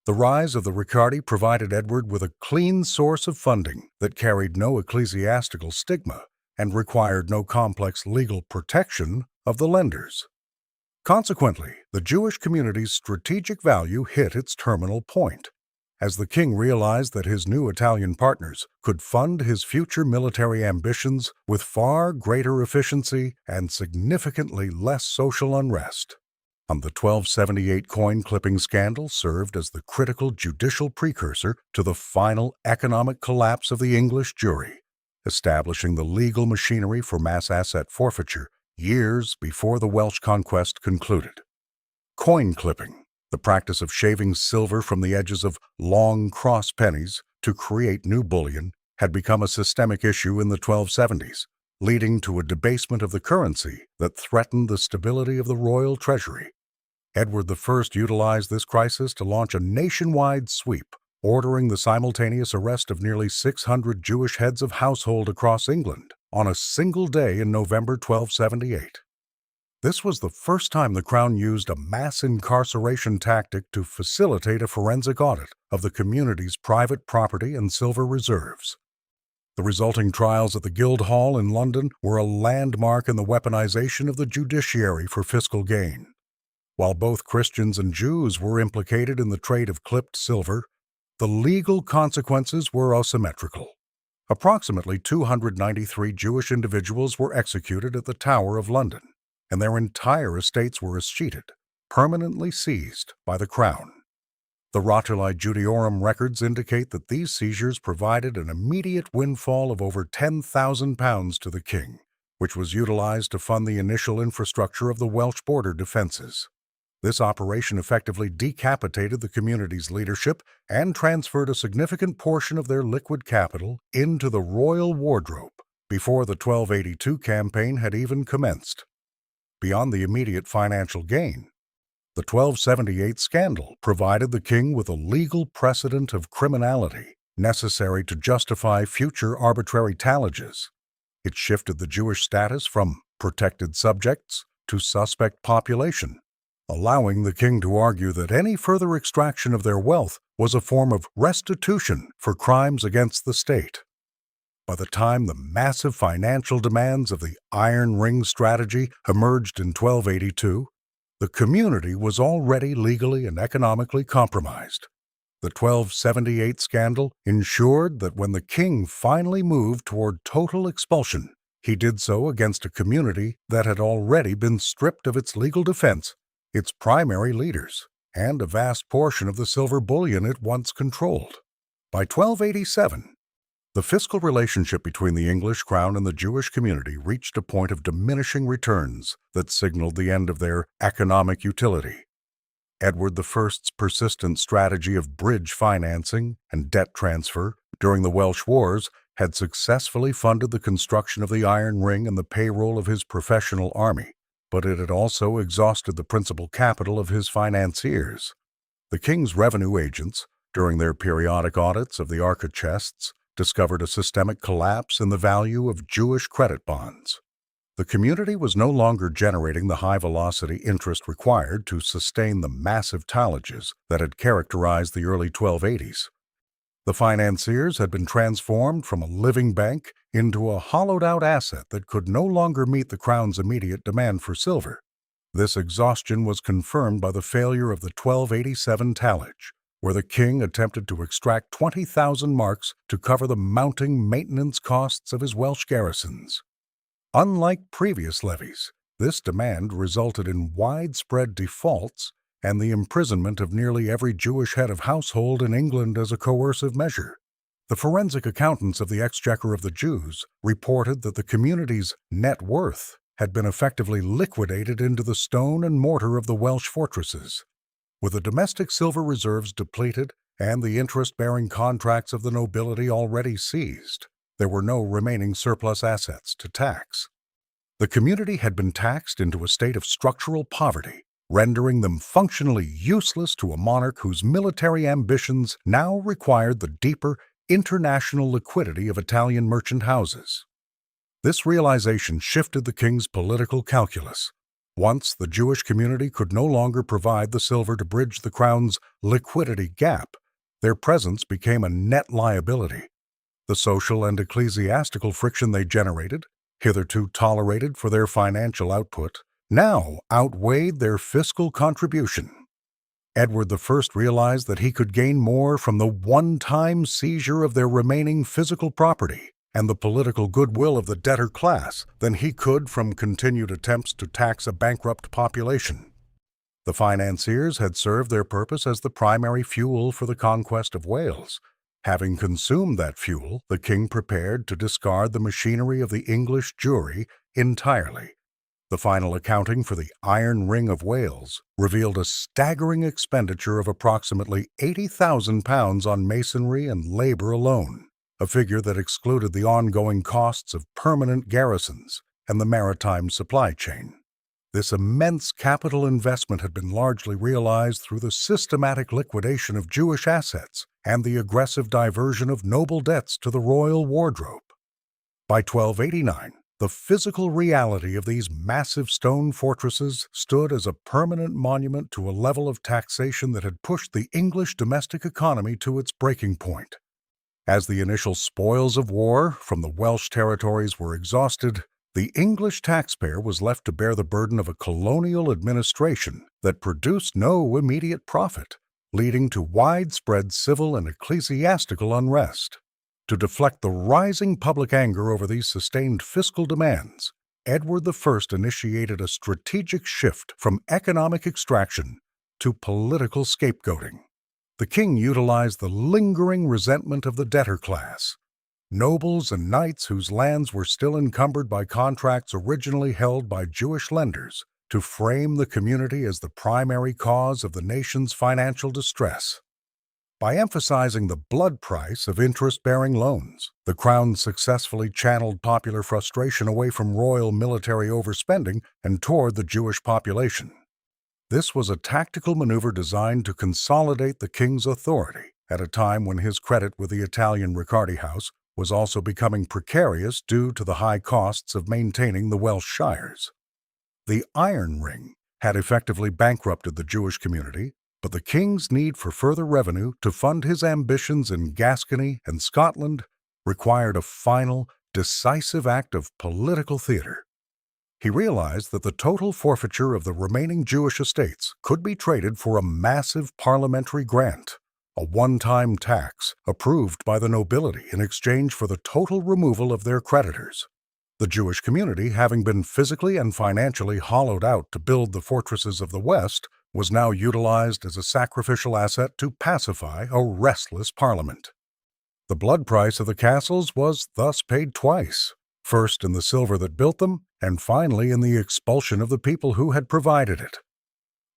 The rise of the Riccardi provided Edward with a clean source of funding that carried no ecclesiastical stigma and required no complex legal protection of the lenders. Consequently, the Jewish community's strategic value hit its terminal point, as the king realized that his new Italian partners could fund his future military ambitions with far greater efficiency and significantly less social unrest. The 1278 coin clipping scandal served as the critical judicial precursor to the final economic collapse of the English Jury, establishing the legal machinery for mass asset forfeiture years before the Welsh Conquest concluded. Coin clipping, the practice of shaving silver from the edges of long cross pennies to create new bullion, had become a systemic issue in the 1270s, leading to a debasement of the currency that threatened the stability of the royal treasury. Edward I utilized this crisis to launch a nationwide sweep, ordering the simultaneous arrest of nearly 600 Jewish heads of household across England on a single day in November 1278. This was the first time the Crown used a mass incarceration tactic to facilitate a forensic audit of the community's private property and silver reserves. The resulting trials at the Guildhall in London were a landmark in the weaponization of the judiciary for fiscal gain. While both Christians and Jews were implicated in the trade of clipped silver, the legal consequences were asymmetrical. Approximately 293 Jewish individuals were executed at the Tower of London, and their entire estates were escheated, permanently seized by the Crown. The Rotuli Judiorum records indicate that these seizures provided an immediate windfall of over £10,000 to the king, which was utilized to fund the initial infrastructure of the Welsh border defenses. This operation effectively decapitated the community's leadership and transferred a significant portion of their liquid capital into the royal wardrobe before the 1282 campaign had even commenced. Beyond the immediate financial gain, the 1278 scandal provided the king with a legal precedent of criminality necessary to justify future arbitrary tallages. It shifted the Jewish status from protected subjects to suspect population, allowing the king to argue that any further extraction of their wealth was a form of restitution for crimes against the state. By the time the massive financial demands of the Iron Ring strategy emerged in 1282, the community was already legally and economically compromised. The 1278 scandal ensured that when the king finally moved toward total expulsion, he did so against a community that had already been stripped of its legal defense, its primary leaders, and a vast portion of the silver bullion it once controlled. By 1287, the fiscal relationship between the English crown and the Jewish community reached a point of diminishing returns that signaled the end of their economic utility. Edward I's persistent strategy of bridge financing and debt transfer during the Welsh Wars had successfully funded the construction of the Iron Ring and the payroll of his professional army, but it had also exhausted the principal capital of his financiers. The king's revenue agents, during their periodic audits of the Arca chests, discovered a systemic collapse in the value of Jewish credit bonds. The community was no longer generating the high-velocity interest required to sustain the massive tallages that had characterized the early 1280s. The financiers had been transformed from a living bank into a hollowed-out asset that could no longer meet the crown's immediate demand for silver. This exhaustion was confirmed by the failure of the 1287 tallage, where the king attempted to extract 20,000 marks to cover the mounting maintenance costs of his Welsh garrisons. Unlike previous levies, this demand resulted in widespread defaults and the imprisonment of nearly every Jewish head of household in England as a coercive measure. The forensic accountants of the Exchequer of the Jews reported that the community's net worth had been effectively liquidated into the stone and mortar of the Welsh fortresses. With the domestic silver reserves depleted and the interest-bearing contracts of the nobility already seized, there were no remaining surplus assets to tax. The community had been taxed into a state of structural poverty, rendering them functionally useless to a monarch whose military ambitions now required the deeper international liquidity of Italian merchant houses. This realization shifted the king's political calculus. Once the Jewish community could no longer provide the silver to bridge the crown's liquidity gap, their presence became a net liability. The social and ecclesiastical friction they generated, hitherto tolerated for their financial output, now outweighed their fiscal contribution. Edward I realized that he could gain more from the one-time seizure of their remaining physical property and the political goodwill of the debtor class than he could from continued attempts to tax a bankrupt population. The financiers had served their purpose as the primary fuel for the conquest of Wales. Having consumed that fuel, the king prepared to discard the machinery of the English jury entirely. The final accounting for the Iron Ring of Wales revealed a staggering expenditure of approximately £80,000 on masonry and labor alone, a figure that excluded the ongoing costs of permanent garrisons and the maritime supply chain. This immense capital investment had been largely realized through the systematic liquidation of Jewish assets and the aggressive diversion of noble debts to the royal wardrobe. By 1289, the physical reality of these massive stone fortresses stood as a permanent monument to a level of taxation that had pushed the English domestic economy to its breaking point. As the initial spoils of war from the Welsh territories were exhausted, the English taxpayer was left to bear the burden of a colonial administration that produced no immediate profit, leading to widespread civil and ecclesiastical unrest. To deflect the rising public anger over these sustained fiscal demands, Edward I initiated a strategic shift from economic extraction to political scapegoating. The king utilized the lingering resentment of the debtor class, nobles and knights whose lands were still encumbered by contracts originally held by Jewish lenders, to frame the community as the primary cause of the nation's financial distress. By emphasizing the blood price of interest-bearing loans, the Crown successfully channeled popular frustration away from royal military overspending and toward the Jewish population. This was a tactical maneuver designed to consolidate the king's authority at a time when his credit with the Italian Riccardi house was also becoming precarious due to the high costs of maintaining the Welsh shires. The Iron Ring had effectively bankrupted the Jewish community, but the king's need for further revenue to fund his ambitions in Gascony and Scotland required a final, decisive act of political theater. He realized that the total forfeiture of the remaining Jewish estates could be traded for a massive parliamentary grant, a one-time tax approved by the nobility in exchange for the total removal of their creditors. The Jewish community, having been physically and financially hollowed out to build the fortresses of the West, was now utilized as a sacrificial asset to pacify a restless parliament. The blood price of the castles was thus paid twice, first in the silver that built them, and finally in the expulsion of the people who had provided it.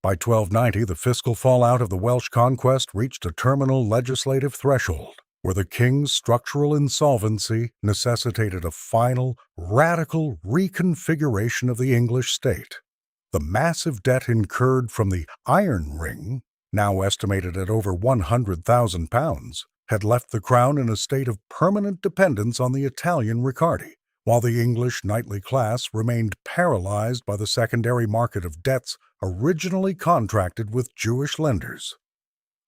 By 1290, the fiscal fallout of the Welsh conquest reached a terminal legislative threshold, where the king's structural insolvency necessitated a final, radical reconfiguration of the English state. The massive debt incurred from the Iron Ring, now estimated at over £100,000, had left the crown in a state of permanent dependence on the Italian Riccardi, while the English knightly class remained paralyzed by the secondary market of debts originally contracted with Jewish lenders.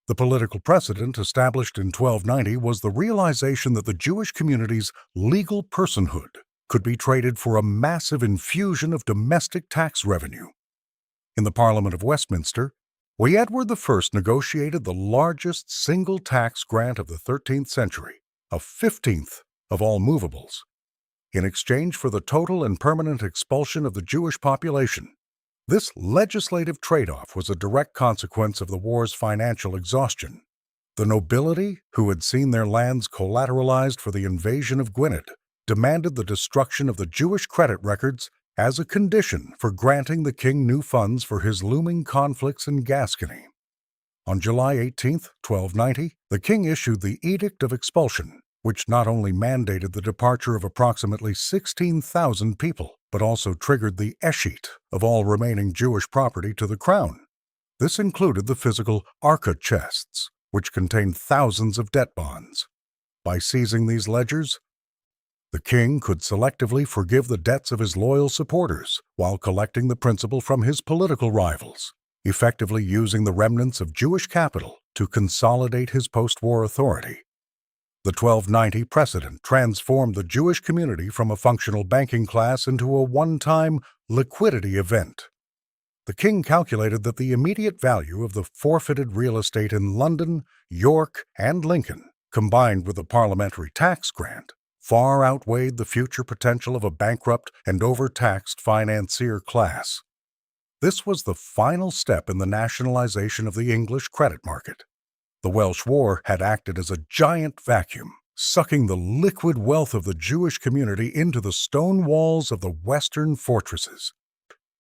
The political precedent established in 1290 was the realization that the Jewish community's legal personhood could be traded for a massive infusion of domestic tax revenue. In the Parliament of Westminster, Edward I negotiated the largest single tax grant of the 13th century, a 15th of all movables, in exchange for the total and permanent expulsion of the Jewish population. This legislative trade-off was a direct consequence of the war's financial exhaustion. The nobility, who had seen their lands collateralized for the invasion of Gwynedd, demanded the destruction of the Jewish credit records as a condition for granting the king new funds for his looming conflicts in Gascony. On July 18, 1290, the king issued the Edict of Expulsion, which not only mandated the departure of approximately 16,000 people, but also triggered the escheat of all remaining Jewish property to the crown. This included the physical arca chests, which contained thousands of debt bonds. By seizing these ledgers, the king could selectively forgive the debts of his loyal supporters while collecting the principal from his political rivals, effectively using the remnants of Jewish capital to consolidate his post-war authority. The 1290 precedent transformed the Jewish community from a functional banking class into a one-time liquidity event. The king calculated that the immediate value of the forfeited real estate in London, York, and Lincoln, combined with the parliamentary tax grant, far outweighed the future potential of a bankrupt and overtaxed financier class. This was the final step in the nationalization of the English credit market. The Welsh War had acted as a giant vacuum, sucking the liquid wealth of the Jewish community into the stone walls of the western fortresses.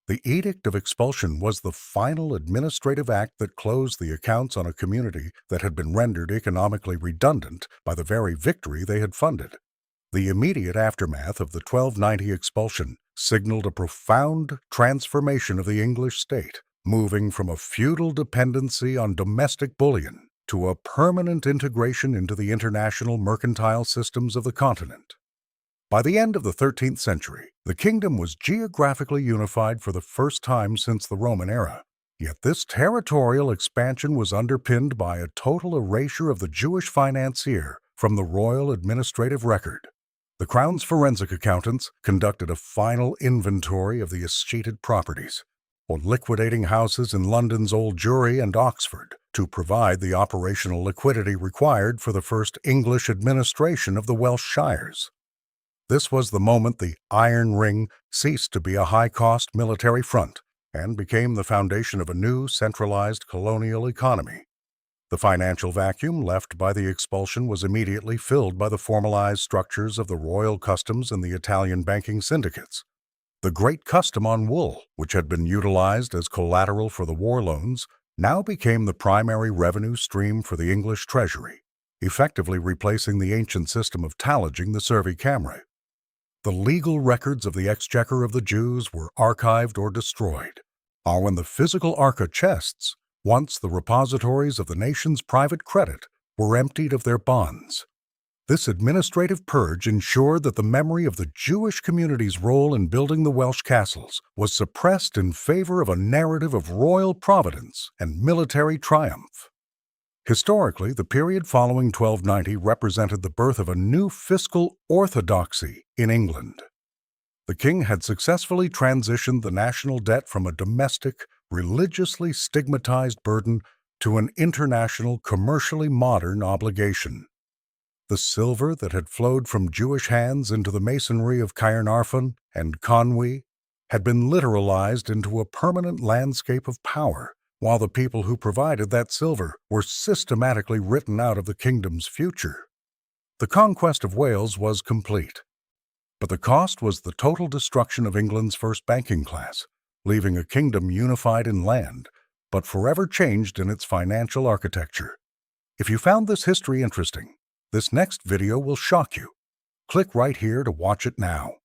The Edict of Expulsion was the final administrative act that closed the accounts on a community that had been rendered economically redundant by the very victory they had funded. The immediate aftermath of the 1290 expulsion signaled a profound transformation of the English state, moving from a feudal dependency on domestic bullion to a permanent integration into the international mercantile systems of the continent. By the end of the 13th century, the kingdom was geographically unified for the first time since the Roman era. Yet this territorial expansion was underpinned by a total erasure of the Jewish financier from the royal administrative record. The Crown's forensic accountants conducted a final inventory of the escheated properties, or liquidating houses in London's Old Jewry and Oxford to provide the operational liquidity required for the first English administration of the Welsh shires. This was the moment the Iron Ring ceased to be a high-cost military front and became the foundation of a new centralized colonial economy. The financial vacuum left by the expulsion was immediately filled by the formalized structures of the royal customs and the Italian banking syndicates. The great custom on wool, which had been utilized as collateral for the war loans, now became the primary revenue stream for the English treasury, effectively replacing the ancient system of tallaging the servi. The legal records of the Exchequer of the Jews were archived or destroyed, while when the physical arca chests, once the repositories of the nation's private credit, were emptied of their bonds. This administrative purge ensured that the memory of the Jewish community's role in building the Welsh castles was suppressed in favor of a narrative of royal providence and military triumph. Historically, the period following 1290 represented the birth of a new fiscal orthodoxy in England. The king had successfully transitioned the national debt from a domestic, religiously stigmatized burden to an international, commercially modern obligation. The silver that had flowed from Jewish hands into the masonry of Caernarfon and Conwy had been literalized into a permanent landscape of power, while the people who provided that silver were systematically written out of the kingdom's future. The conquest of Wales was complete, but the cost was the total destruction of England's first banking class, leaving a kingdom unified in land, but forever changed in its financial architecture. If you found this history interesting, this next video will shock you. Click right here to watch it now.